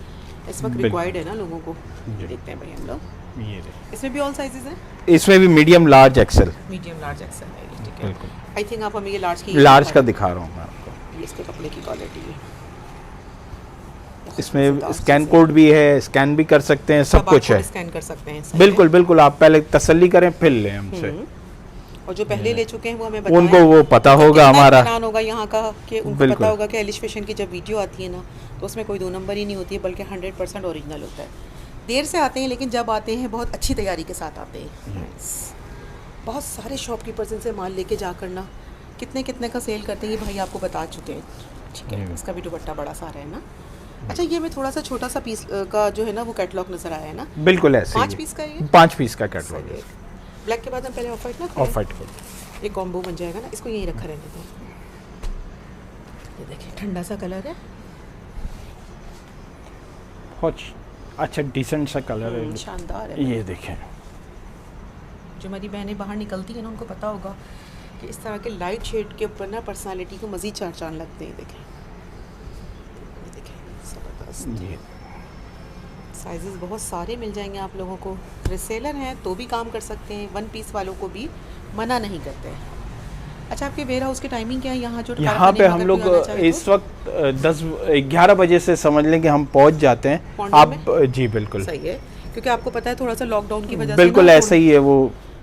इस वक्त बिल्कुल। रिक्वायर्ड है ना लोगों को। जी। देखते हैं भाई हम लोग, ये देखें। इसमें भी ऑल साइजेस हैं, इसमें भी medium, large, XL. Medium large XL है ये, ठीक है। बिल्कुल। आई थिंक आप हमें ये लार्ज की लार्ज का दिखा रहा हूँ मैं आपको। ये इसके कपड़े की क्वालिटी है, इसमें स्कैन कोड भी है, स्कैन भी कर सकते हैं, सब कुछ है। स्कैन कर सकते हैं। सही बिल्कुल बिल्कुल, आप पहले तसल्ली करें फिर लें हमसे। है। और जो पहले ले चुके हैं वो हमें बताएं, उनको वो पता उनको होगा कितना हमारा। इत्मीनान होगा यहाँ का कि उनको बिल्कुल। पता होगा कि एलिश फैशन की जब वीडियो आती है ना तो उसमें कोई 2 नंबर ही नहीं होती है, बल्कि 100% ओरिजिनल होता है। देर से आते हैं लेकिन जब आते हैं बहुत अच्छी तैयारी के साथ आते हैं। बहुत सारे शॉपकीपर्स इनसे माल लेके जा करना कितने कितने का सेल करते हैं ये भाई आपको बता चुके हैं। ठीक है, इसका भी दुपट्टा बड़ा सारा है ना। अच्छा ये में थोड़ा सा छोटा सा पीस का जो है ना वो कैटलॉग नजर आया है ना, बिल्कुल ऐसे 5 ही। पीस का ये 5 पीस का कैटलॉग है। ब्लैक के बाद हम पहले ऑफ वाइट ना ऑफ वाइट का। एक कॉम्बो बन जाएगा ना, इसको यहीं रखा रहने दो। ये देखिए ठंडा सा कलर है, बहुत अच्छा डिसेंट सा कलर है। शानदार है। ये देखें, जो हमारी बहनें बाहर निकलती हैं ना उनको पता होगा कि इस तरह के लाइट शेड के ऊपर ना पर्सनालिटी को मज़ीद चार चांद लगते हैं। देखें ये देखें, ज़बरदस्त। ये साइजेस बहुत सारे मिल जाएंगे आप लोगों को। रिसेलर हैं तो भी काम कर सकते हैं, 1 पीस वालों को भी मना नहीं करते हैं। अच्छा आपके वेयर हाउस की टाइमिंग क्या है यहाँ जो यहाँ पे हम लोग इस वक्त 10-11 बजे से समझ लें कि हम पहुँच जाते हैं। पौंडे आप जी बिल्कुल सही है, क्योंकि आपको पता है थोड़ा सा लॉकडाउन की वजह बिल्कुल से ना ऐसा ही है वो।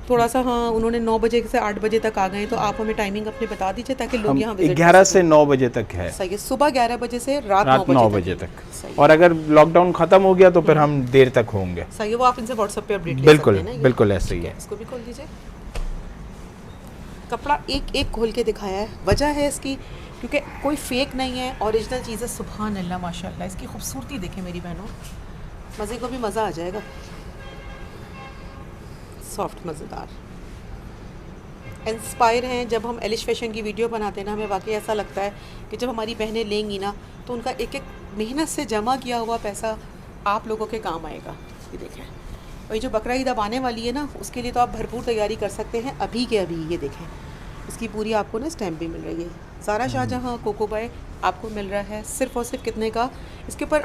थोड़ा सा हाँ उन्होंने 9 बजे से 8 बजे तक आ गए, तो आप हमें टाइमिंग अपने बता दीजिए ताकि लोग हम यहाँ विजिट 11 से 9 बजे तक है। सही है, सुबह 11 बजे से रात 9 बजे तक। सही और अगर लॉकडाउन खत्म हो गया तो फिर हम देर तक होंगे। सही है, वो आप इनसे व्हाट्सएप पे अपडेट ले बिल्कुल सकते हैं ना ये। बिल्कुल ऐसे ही है। इसको भी खोल दीजिए। कपड़ा एक एक खोल के दिखाया है, वजह है इसकी क्योंकि कोई फेक नहीं है, ओरिजिनल चीज़ है। सुभान अल्लाह माशाल्लाह, इसकी खूबसूरती देखें मेरी बहनों, मज़े को भी मज़ा आ जाएगा। सॉफ्ट मज़ेदार इंस्पायर हैं। जब हम एलिश फैशन की वीडियो बनाते हैं ना हमें वाकई ऐसा लगता है कि जब हमारी बहनें लेंगी ना तो उनका एक एक मेहनत से जमा किया हुआ पैसा आप लोगों के काम आएगा। ये देखें, और ये जो बकरा ईद अब आने वाली है ना उसके लिए तो आप भरपूर तैयारी कर सकते हैं अभी के अभी। ये देखें, इसकी पूरी आपको ना स्टैम्प भी मिल रही है। ज़ारा शाहजहां कोको बाय आपको मिल रहा है सिर्फ और सिर्फ कितने का? इसके ऊपर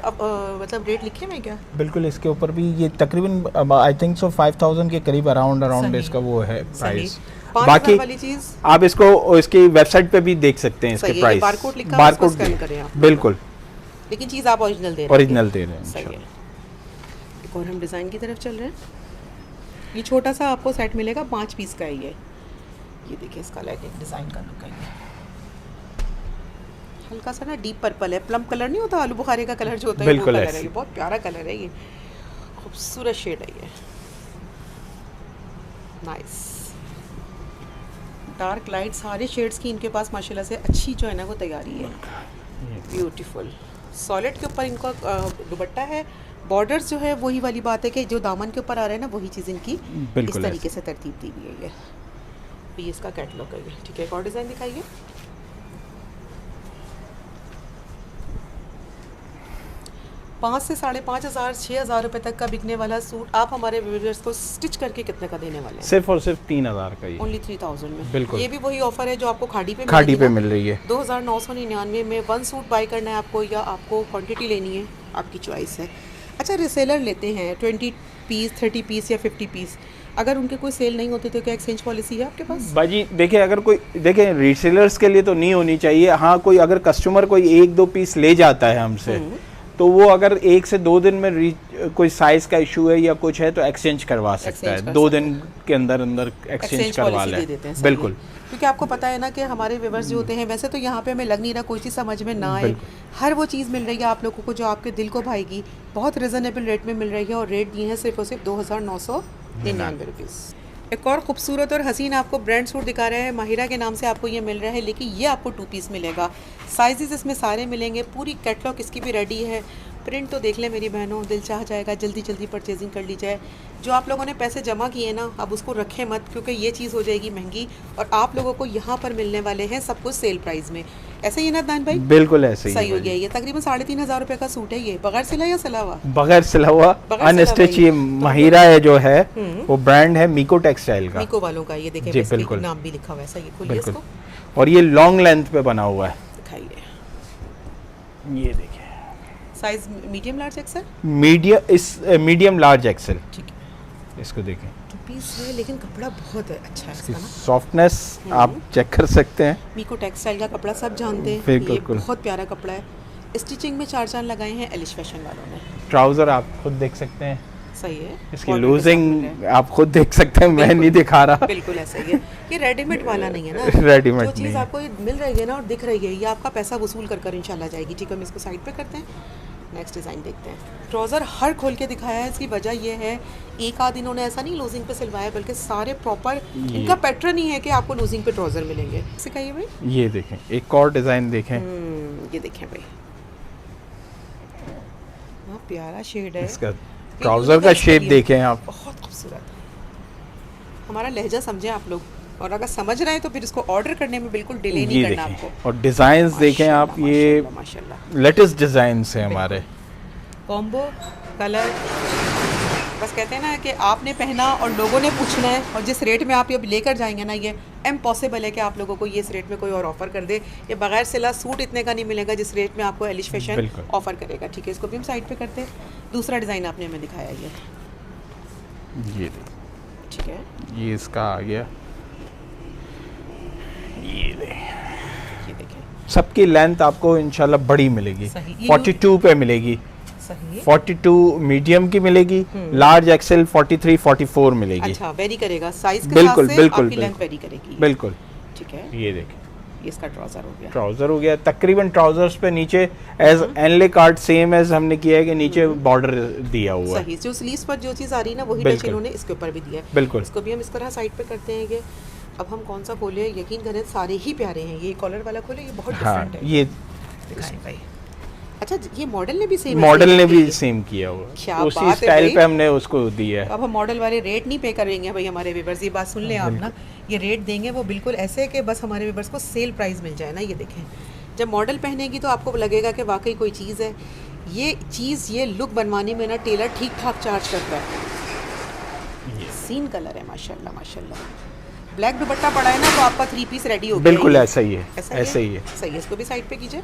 मतलब रेट लिखे हुए हैं क्या? बिल्कुल, इसके ऊपर भी ये तकरीबन आई थिंक सो 5000 के करीब अराउंड सही। इसका वो है प्राइस। 5000 वाली चीज़ आप इसको इसकी वेबसाइट पे भी देख सकते हैं इसके सही है, प्राइस। बारकोड लिखा हुआ है, उसको स्कैन करें आप। बिल्कुल, लेकिन चीज़ आप ओरिजिनल दे रहे हैं। ओरिजिनल दे रहे हैं सही है। इंशाल्लाह। एक और हम डिज़ाइन की तरफ चल रहे हैं। ये छोटा सा आपको सेट मिलेगा, 5 पीस का है ये। ये देखिए इसका लाइटिंग डिज़ाइन का लुक है ये। हल्का सा ना डीप पर्पल है, प्लम कलर नहीं होता आलू बुखारे का कलर जो होता है, वो बिल्कुल कलर है ऐसे। ये, बहुत प्यारा कलर है ये, खूबसूरत शेड है ये, नाइस। डार्क लाइट सारे शेड्स की इनके पास माशाल्लाह से अच्छी जो है ना वो तैयारी है, ब्यूटीफुल। सॉलिड के ऊपर इनका दुपट्टा है, बॉर्डर्स जो है वही वाली बात है कि जो दामन के ऊपर आ रहा है ना वही चीज़ इनकी इस बिल्कुल तरीके से तरतीब दी हुई है। ये इसका कैटलॉग है ये, ठीक है। एक और डिज़ाइन दिखाइए। पाँच से 5,500 6,000 रुपए तक का बिकने वाला सूट आप हमारे व्यूअर्स को स्टिच करके कितने का देने वाले हैं? सिर्फ और सिर्फ 3,000 का ही, ओनली 3,000 में। बिल्कुल। ये भी वही ऑफर है जो आपको खाड़ी पे खाड़ी मिलेगी पे ना? मिल रही है। 2,999 में 1 सूट बाय करना है आपको, या आपको क्वांटिटी लेनी है, आपकी चॉइस है। अच्छा, रिसेलर लेते हैं 20 पीस 30 पीस या 50 पीस, अगर उनके कोई सेल नहीं होते तो क्या एक्सचेंज पॉलिसी है आपके पास? बाजी देखिए, अगर कोई देखें रीसेलर्स के लिए तो नहीं होनी चाहिए। हाँ, कोई अगर कस्टमर कोई 1-2 पीस ले जाता है हमसे, तो वो अगर 1 से 2 दिन में कोई साइज का इशू है या कुछ है तो एक्सचेंज करवा सकता है। 2 दिन के अंदर अंदर एक्सचेंज करवा ले, बिल्कुल। क्योंकि आपको पता है ना कि हमारे व्यूअर्स जो होते हैं, वैसे तो यहाँ पे हमें लग नहीं रहा कोई चीज़ समझ में ना आए, हर वो चीज़ मिल रही है आप लोगों को जो आपके दिल को भाएगी, बहुत रिजनेबल रेट में मिल रही है, और रेट दिए हैं सिर्फ और सिर्फ 2,999 रुपीज़। एक और खूबसूरत और हसीन आपको ब्रांड सूट दिखा रहे हैं, माहिरा के नाम से आपको ये मिल रहा है, लेकिन ये आपको 2 पीस मिलेगा। साइजेस इसमें सारे मिलेंगे, पूरी कैटलॉग इसकी भी रेडी है। प्रिंट तो देख लें मेरी बहनों, दिल चाह जाएगा, जल्दी जल्दी परचेजिंग कर ली जाए। जो आप लोगों ने पैसे जमा किए ना, अब उसको रखें मत, क्योंकि ये चीज़ हो जाएगी महंगी, और आप लोगों को यहाँ पर मिलने वाले हैं सब कुछ सेल प्राइस में। ऐसे ही ना अदनान भाई? बिल्कुल ऐसे ही सही हो गया। ये तकरीबन 3,500 रुपये का सूट है, ये बगैर सिला या सिला हुआ? बगैर सिला हुआ, अनस्टिच। ये माहिरा है जो है वो ब्रांड है मीको टेक्सटाइल का, मीको वालों का। ये देखें, जी, इसके बिल्कुल। नाम भी लिखा हुआ है, सही खोलिए इसको, और ये लॉन्ग लेंथ पे बना हुआ है। दिखाइए। ये देखिए, size medium large XL, medium large Excel, ठीक है। इसको देखें, 2 पीस है, लेकिन कपड़ा बहुत है अच्छा है इसका ना, सॉफ्टनेस आप चेक कर सकते हैं। मीको टेक्सटाइल का कपड़ा सब जानते हैं, बिल्कुल, ये बहुत प्यारा कपड़ा है। स्टिचिंग में 4 चांद लगाए हैं एलिश फैशन वालों ने। ट्राउजर आप खुद देख सकते हैं, सही है, इसकी Border लूजिंग के साथ मिल रहा आप खुद देख सकते हैं, मैं नहीं दिखा रहा। बिल्कुल ऐसा ही है। ये रेडीमेड वाला नहीं है ना, रेडीमेड जो नहीं चीज़ है। आपको ये मिल रही है ना और दिख रही है, ये आपका पैसा वसूल कर कर इंशाल्लाह जाएगी। ठीक है, हम इसको साइड पे करते हैं, नेक्स्ट डिज़ाइन देखते हैं। ट्राउज़र हर खोल के दिखाया है, इसकी वजह ये है, एक आध इन्होंने ऐसा नहीं लूजिंग पे सिलवाया, बल्कि सारे प्रॉपर इनका पैटर्न ही है कि आपको लूजिंग पे ट्राउज़र मिलेंगे। सिखाइए भाई। ये देखें, एक और डिज़ाइन देखें, ये देखें भाई, हाँ प्यारा शेड है इसका ट्राउजर का शेप देखें आप, बहुत खूबसूरत। हमारा लहजा समझें आप लोग, और अगर समझ रहे हैं तो फिर इसको ऑर्डर करने में बिल्कुल डिले नहीं ये करना देखें, आपको। और डिज़ाइंस देखें आप, ये माशाल्लाह लेटेस्ट डिज़ाइंस हैं हमारे। कॉम्बो कलर, बस कहते हैं ना कि आपने पहना और लोगों ने पूछना है, और जिस रेट में आप ये लेकर जाएंगे ना, ये इम्पॉसिबल है कि आप लोगों को ये इस रेट में कोई और ऑफर कर दे। ये बगैर सिला सूट इतने का नहीं मिलेगा जिस रेट में आपको एलिश फैशन ऑफर करेगा। ठीक है, इसको भी हम साइड पे करते हैं। दूसरा डिज़ाइन आपने हमें दिखाया ये देखें, ठीक है, ये इसका आ गया, ये देखें, सबकी लेंथ आपको इंशाल्लाह बड़ी मिलेगी। सही, ये 42 पे मिलेगी, सही है। 42 मीडियम की मिलेगी, लार्ज एक्सेल 43 44 मिलेगी। अच्छा, वेरी करेगा साइज के बिल्कुल, साथ से बिल्कुल, आपकी लेंथ बिल्कुल। वेरी करेगी। बिल्कुल, ठीक है, ये देखें, ये इसका ट्राउजर हो गया। ट्राउजर हो गया। तकरीबन ट्राउजर्स पे नीचे as inlay card same as हमने किया है कि नीचे बॉर्डर दिया हुआ है। सही, जो स्लीव्स पर जो चीज़ आ रही है ना, वही टच बिल्कुल। इन्होंने इसके ऊपर भी दिया है। बिल्कुल, इसको भी हम इस तरह साइड पे करते हैं। ये अब हम कौन सा खोले, यकीन करें सारे ही प्यारे हैं। ये कॉलर वाला खोले, ये बहुत हाँ, डिफरेंट है। ये दिखाएं भाई। अच्छा, ये मॉडल ने भी सेम मॉडल ने भी सेम किया हुआ क्या है, उसी बात है स्टाइल भाई। पे हमने उसको दिया है। अब हम मॉडल वाले रेट नहीं पे करेंगे भाई हमारे व्यूवर्स, ये बात सुन लें आप ना। ये रेट देंगे वो बिल्कुल ऐसे कि बस हमारे व्यूवर्स को सेल प्राइस मिल जाए ना। ये देखें, जब मॉडल पहनेगी तो आपको लगेगा कि वाकई कोई चीज़ है। ये चीज़, ये लुक बनवाने में ना टेलर ठीक ठाक चार्ज करता है। सीन कलर है माशाल्लाह माशाल्लाह। ब्लैक दुपट्टा पड़ा है ना, तो आपका 3 पीस रेडी हो गया। बिल्कुल ऐसा ही है, ऐसे ही है। सही है, इसको भी साइड पे कीजिए।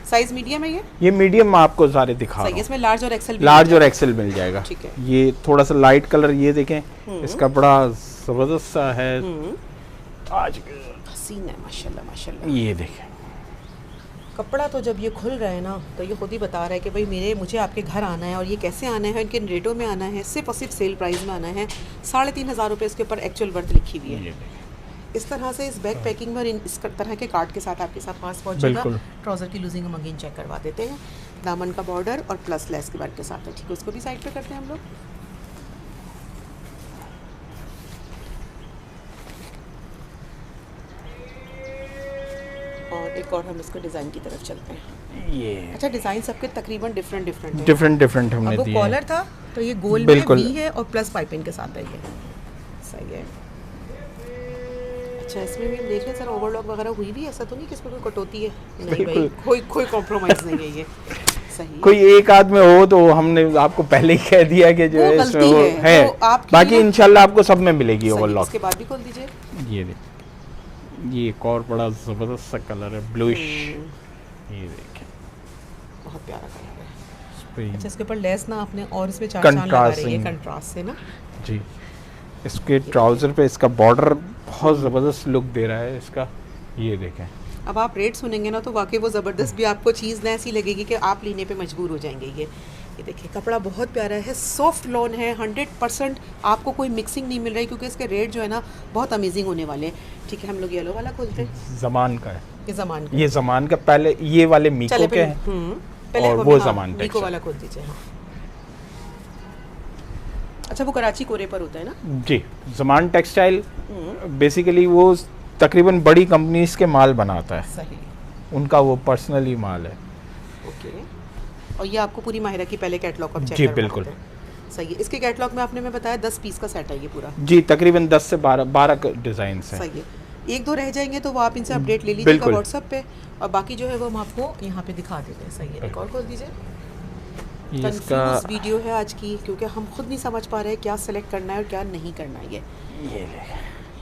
साइज मीडियम है ये मीडियम आपको सारे दिखा रहा सही है, हूं। इसमें लार्ज और एक्सेल लार्ज और एक्सेल मिल जाएगा। ठीक है, ये थोड़ा सा लाइट कलर, ये देखें, इसका बड़ा जबरदस्त सा है आज, हसीन है माशाल्लाह माशाल्लाह। ये देखें, कपड़ा तो जब ये खुल रहा है ना, तो ये खुद ही बता रहा है कि भाई मुझे आपके घर आना है, और ये कैसे आना है, इनके रेटों में आना है, सिर्फ और सिर्फ सेल प्राइस में आना है। 3,500 रुपये इसके ऊपर एक्चुअल वर्थ लिखी हुई है। इस तरह से इस बैग पैकिंग में और इस तरह के कार्ड के साथ आपके साथ पास पहुंचेगा। बिल्कुल। ट्राउज़र की लूजिंग हम अगेन चेक करवा देते हैं। दामन का बॉर्डर और प्लस लेस के वर्क के साथ है, ठीक है। उसको भी साइड पे करते हैं हम लोग। और एक और हम इसको डिज़ाइन की तरफ चलते हैं। ये अच्छा, डिज़ाइन सबके तकरीबन डिफरेंट है। डिफरेंट हमने अब वो दिए हैं। कॉलर था तो ये गोल में बिल्कुल। वी है और प्लस पाइपिंग के साथ है ये, सही है। अच्छा, इसमें भी हम देख रहे हैं सर ओवरलॉक वगैरह हुई भी, ऐसा तो नहीं कि इसमें कोई कटौती है? नहीं भाई, कोई कॉम्प्रोमाइज़ नहीं है ये, सही। कोई एक आध में हो तो हमने आपको पहले ही कह दिया कि जो वो है गलती इसमें वो है, है, तो आपके बाकी लिए- इंशाल्लाह आपको सब में मिलेगी सही, ओवरलॉक। इसके बाद भी खोल दीजिए। ये देख, ये एक और बड़ा जबरदस्त सा कलर है, ब्लूइश। ये देखें, बहुत प्यारा कलर है। इस पे अच्छा, इसके ऊपर लेस ना आपने और इसमें चार चांद लगा रही है कंट्रास्ट से ना। जी, इसके ट्राउजर पे इसका बॉर्डर बहुत ज़बरदस्त लुक दे रहा है इसका। ये देखें, अब आप रेट सुनेंगे ना तो वाकई वो ज़बरदस्त भी आपको चीज़ ना ऐसी लगेगी कि आप लेने पे मजबूर हो जाएंगे। ये देखिए, कपड़ा बहुत प्यारा है, सॉफ्ट लॉन है, 100% आपको कोई मिक्सिंग नहीं मिल रही, क्योंकि इसके रेट जो है ना बहुत अमेजिंग होने वाले हैं। ठीक है, हम लोग येलो वाला खोलते हैं। ज़मान का है ये ज़मान का, ये ज़मान का। पहले ये वाले मीको चले के हैं पहले और हम- वो हाँ, ज़मान मीको टेक्सटाइल। वाला खोल दीजिए। हाँ, अच्छा, वो कराची कोरे पर होता है ना? जी, ज़मान टेक्सटाइल बेसिकली वो तकरीबन बड़ी कंपनीज के माल बनाता है, सही, उनका वो पर्सनली माल है। ओके। और ये आपको पूरी माहिरा की पहले कैटलॉग आप चेक जी, करवा बिल्कुल। देते हैं। सही है, इसके कैटलॉग में आपने मैं बताया 10 पीस का सेट है ये पूरा। जी, तकरीबन 10 से 12 डिज़ाइन हैं। सही है, एक दो रह जाएंगे तो वो आप इनसे अपडेट ले लीजिएगा बिल्कुल। व्हाट्सएप पे, और बाकी जो है वो हम आपको यहाँ पे दिखा देते हैं। सही है, एक और खोल दीजिए। ये इसका कंफ्यूज वीडियो है आज की, क्योंकि हम खुद नहीं समझ पा रहे हैं क्या सेलेक्ट करना है और क्या नहीं करना है। ये ले,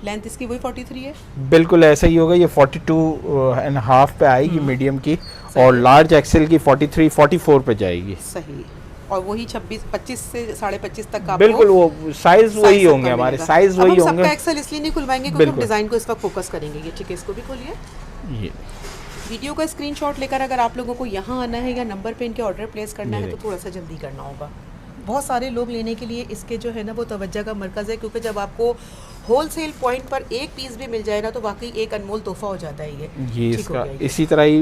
लेंथ इसकी वही 43 है। बिल्कुल ऐसा ही होगा। ये 42.5 पे आएगी मीडियम की, और लार्ज एक्सेल की 43 44 पे जाएगी। सही, और वही 25 से 25.5 तक का बिल्कुल, वो साइज वही होंगे हमारे, साइज वही होंगे। सबका एक्सेल इसलिए नहीं खुलवाएंगे क्योंकि हम बिल्कुल। डिज़ाइन को इस वक्त फोकस करेंगे। ये ठीक है, इसको भी खोलिए। ये वीडियो का स्क्रीनशॉट लेकर अगर आप लोगों को यहाँ आना है या नंबर पे इनके ऑर्डर प्लेस करना ये है तो थोड़ा सा जल्दी करना होगा। बहुत सारे लोग लेने के लिए इसके जो है ना वो तवज्जो का मरकज़ है, क्योंकि जब आपको होलसेल पॉइंट पर एक पीस भी मिल जाए ना तो वाकई एक अनमोल तोहफा हो जाता है ये। ठीक हो इसका गया ये। इसी तरह ही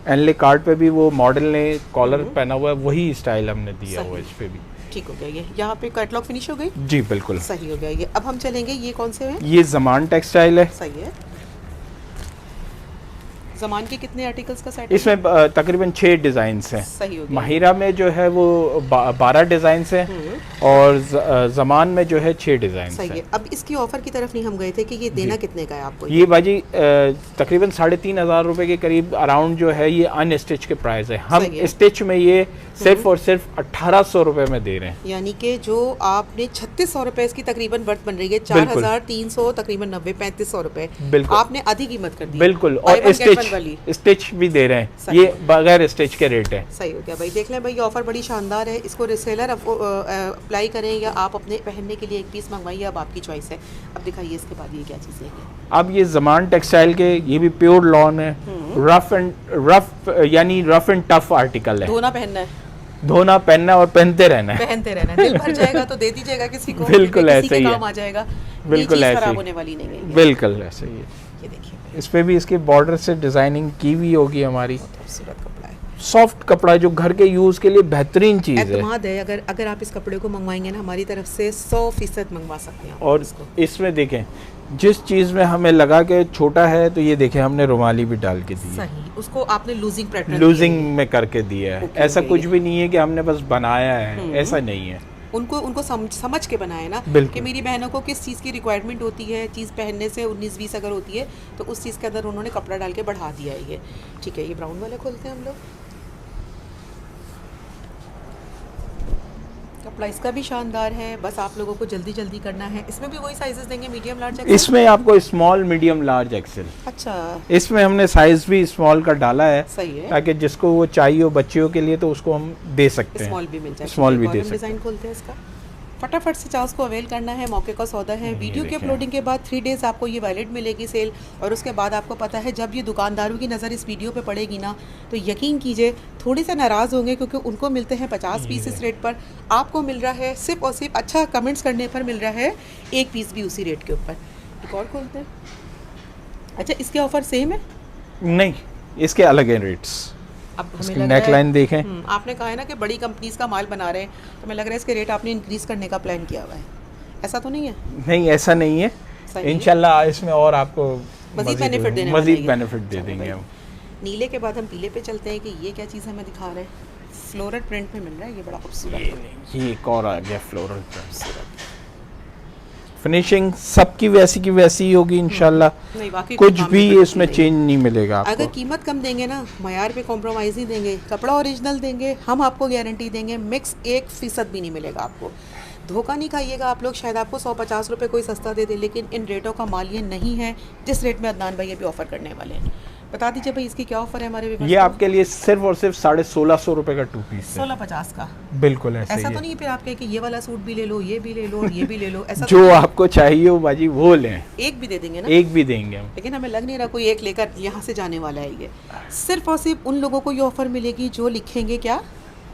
एनले कार्ड पे भी वो मॉडल ने कॉलर पहना हुआ है, वही स्टाइल हमने दिया सही। हुआ है इस पे भी। ठीक हो गया ये। यहाँ पे कैटलॉग फिनिश हो गई। जी बिल्कुल, सही हो गया ये। अब हम चलेंगे, ये कौन से हैं? ये ज़मान टेक्सटाइल है। सही है। ज़मान के कितने आर्टिकल्स का सेट है? इसमें तकरीबन 6 डिज़ाइंस हैं। सही हो गया। माहिरा में जो है वो 12 डिज़ाइंस हैं, और ज़मान में जो है 6 डिज़ाइंस सही हैं। है। अब इसकी ऑफर की तरफ नहीं हम गए थे कि ये देना कितने का है आपको? ये बाजी तकरीबन 3,500 रुपए के करीब अराउंड जो है ये अनस्टिच के प्राइस है। हम सही है। स्टिच में ये सिर्फ और सिर्फ 1,800 रुपए में दे रहे हैं। यानी कि जो आपने 3600 रुपए इसकी तकरीबन वर्थ बन रही है, बिल्कुल। 4,300 तकरीबन 3500 रुपए, बिल्कुल। आपने आधी कीमत कर दी। बिल्कुल, Buy और one, get one वाली। स्टिच भी दे रहे हैं, सही। ये बगैर स्टिच के रेट है। सही हो गया भाई। देख लें भाई, ये ऑफर बड़ी शानदार है। इसको रिसेलर अप्लाई करें या आप अपने पहनने के लिए एक पीस मंगवाइए, अब आपकी चॉइस है। अब दिखाइए इसके बाद ये क्या चीज़ें हैं। अब ये ज़मान टेक्सटाइल के, ये भी प्योर लॉन है, रफ यानी रफ एंड टफ आर्टिकल है। धोना पहनना है, धोना पहनना और पहनते रहना है। पहनते रहना है। दिल भर जाएगा तो दे दीजिएगा किसी को, बिल्कुल किसी ऐसे के ही है। काम आ जाएगा। बिल्कुल ये चीज़ ऐसे खराब ही। होने वाली नहीं है ये। बिल्कुल ऐसे ही है। ये देखिए, इस पे भी इसके बॉर्डर से डिजाइनिंग की हुई होगी हमारी। खूबसूरत कपड़ा है, सॉफ्ट कपड़ा जो घर के यूज के लिए बेहतरीन चीज है। एतमाद है। अगर आप इस कपड़े को मंगवाएंगे ना हमारी तरफ से 100% मंगवा सकते हैं आप और इसको। इसमें देखें, जिस चीज में हमें लगा के छोटा है तो ये देखें हमने रुमाली भी डाल के दी है, सही, उसको आपने लूजिंग पैटर्न लूजिंग में करके दिया है। ओके, ऐसा ओके, कुछ भी नहीं है कि हमने बस बनाया है, ऐसा नहीं है। उनको समझ के बनाए ना बिल्कुल। कि मेरी बहनों को किस चीज़ की रिक्वायरमेंट होती है, चीज़ पहनने से 19-20 अगर होती है तो उस चीज़ के अंदर उन्होंने कपड़ा डाल के बढ़ा दिया है ये। ठीक है, ये ब्राउन वाले खोलते हैं हम लोग। कपड़ा इसका भी शानदार है, बस आप लोगों को जल्दी जल्दी करना है। इसमें भी वही साइजेस देंगे, मीडियम लार्ज एक्सेल? इसमें आपको स्मॉल मीडियम लार्ज एक्सेल, अच्छा, इसमें हमने साइज भी स्मॉल का डाला है सही है। ताकि जिसको वो चाहिए हो बच्चियों के लिए तो उसको हम दे सकते हैं। स्मॉल भी मिल जाए, स्मॉल भी दे सकते डिज़ाइन खोलते हैं इसका। फटाफट से चांस को अवेल करना है, मौके का सौदा है। वीडियो की देखें। अपलोडिंग के बाद 3 डेज़ आपको ये वैलिड मिलेगी सेल, और उसके बाद आपको पता है जब ये दुकानदारों की नज़र इस वीडियो पे पड़ेगी ना तो यकीन कीजिए थोड़े से नाराज़ होंगे, क्योंकि उनको मिलते हैं 50 पीस इस रेट पर, आपको मिल रहा है सिर्फ और सिर्फ अच्छा कमेंट्स करने पर मिल रहा है 1 पीस भी उसी रेट के ऊपर। एक और खोलते हैं। अच्छा, इसके ऑफर सेम है? नहीं, इसके अलग हैं रेट्स। अब हमें इसकी लग रहा है नेकलाइन देखें। आपने कहा है ना कि बड़ी कंपनीज का माल बना रहे हैं, तो हमें लग रहा है इसके रेट आपने इंक्रीज करने का प्लान किया हुआ है, ऐसा तो नहीं है? नहीं, ऐसा नहीं है, सही है। इंशाल्लाह इसमें और आपको मजीद बेनिफिट देने वाले मजीद हैं। बेनिफिट दे चलो देंगे भाई। हम। नीले के बाद हम पीले पे चलते हैं कि ये क्या चीज़ हमें दिखा रहे हैं। फ्लोरल प्रिंट में मिल रहा है, ये बड़ा खूबसूरत है। ये एक और आ गया फ्लोरल प्रिंट। फिनिशिंग सबकी वैसी की वैसी ही होगी इंशाल्लाह, नहीं, वाकई कुछ काम भी में इसमें बदल चेंज नहीं मिलेगा अगर आपको। कीमत कम देंगे ना, मयार पे कॉम्प्रोमाइज़ नहीं देंगे, कपड़ा ओरिजिनल देंगे, हम आपको गारंटी देंगे मिक्स 1% भी नहीं मिलेगा आपको। धोखा नहीं खाइएगा आप लोग, शायद आपको 150 रुपये कोई सस्ता दे दे, लेकिन इन रेटों का माल ये नहीं है जिस रेट में अदनान भाई अभी ऑफ़र करने वाले हैं। बता दीजिए भाई इसकी क्या ऑफ़र है हमारे viewers ये को? आपके लिए सिर्फ और सिर्फ 1650 रुपए का 2 पीस है। 1650 का। बिल्कुल ऐसा ऐसा ही तो है। नहीं फिर आप कहे कि ये वाला सूट भी ले लो, ये भी ले लो और ये भी ले लो, ऐसा तो जो नहीं है? आपको चाहिए हो बाजी वो लें, एक भी दे देंगे ना? एक भी देंगे हम। लेकिन हमें लग नहीं रहा कोई एक लेकर यहाँ से जाने वाला है ये। सिर्फ और सिर्फ उन लोगों को ये ऑफ़र मिलेगी जो लिखेंगे क्या?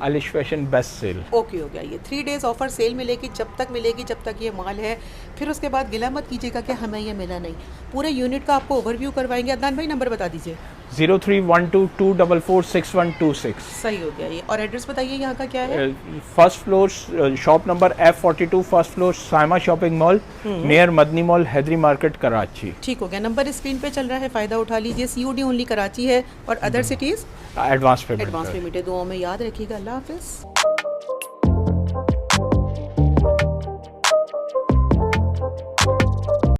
आलिश फैशन बेस्ट सेल। ओके हो गया। ये 3 डेज़ ऑफ़र सेल मिलेगी, जब तक मिलेगी जब तक ये माल है। फिर उसके बाद गिला मत कीजिएगा कि हमें ये मिला नहीं। पूरे यूनिट का आपको ओवरव्यू करवाएंगे। अदनान भाई नंबर बता दीजिए। 0312244126। सही हो गया ये। और एड्रेस बताइए यहाँ का क्या है? First floor, shop number F42, first floor, Saima shopping mall, near Madni mall, Haidery market, Karachi. ठीक हो गया। नंबर स्क्रीन पे चल रहा है, फ़ायदा उठा लीजिए। COD ओनली कराची है और other cities advance payment. Advance payment है। दुआओं में याद रखिएगा। अल्लाह हाफिज़।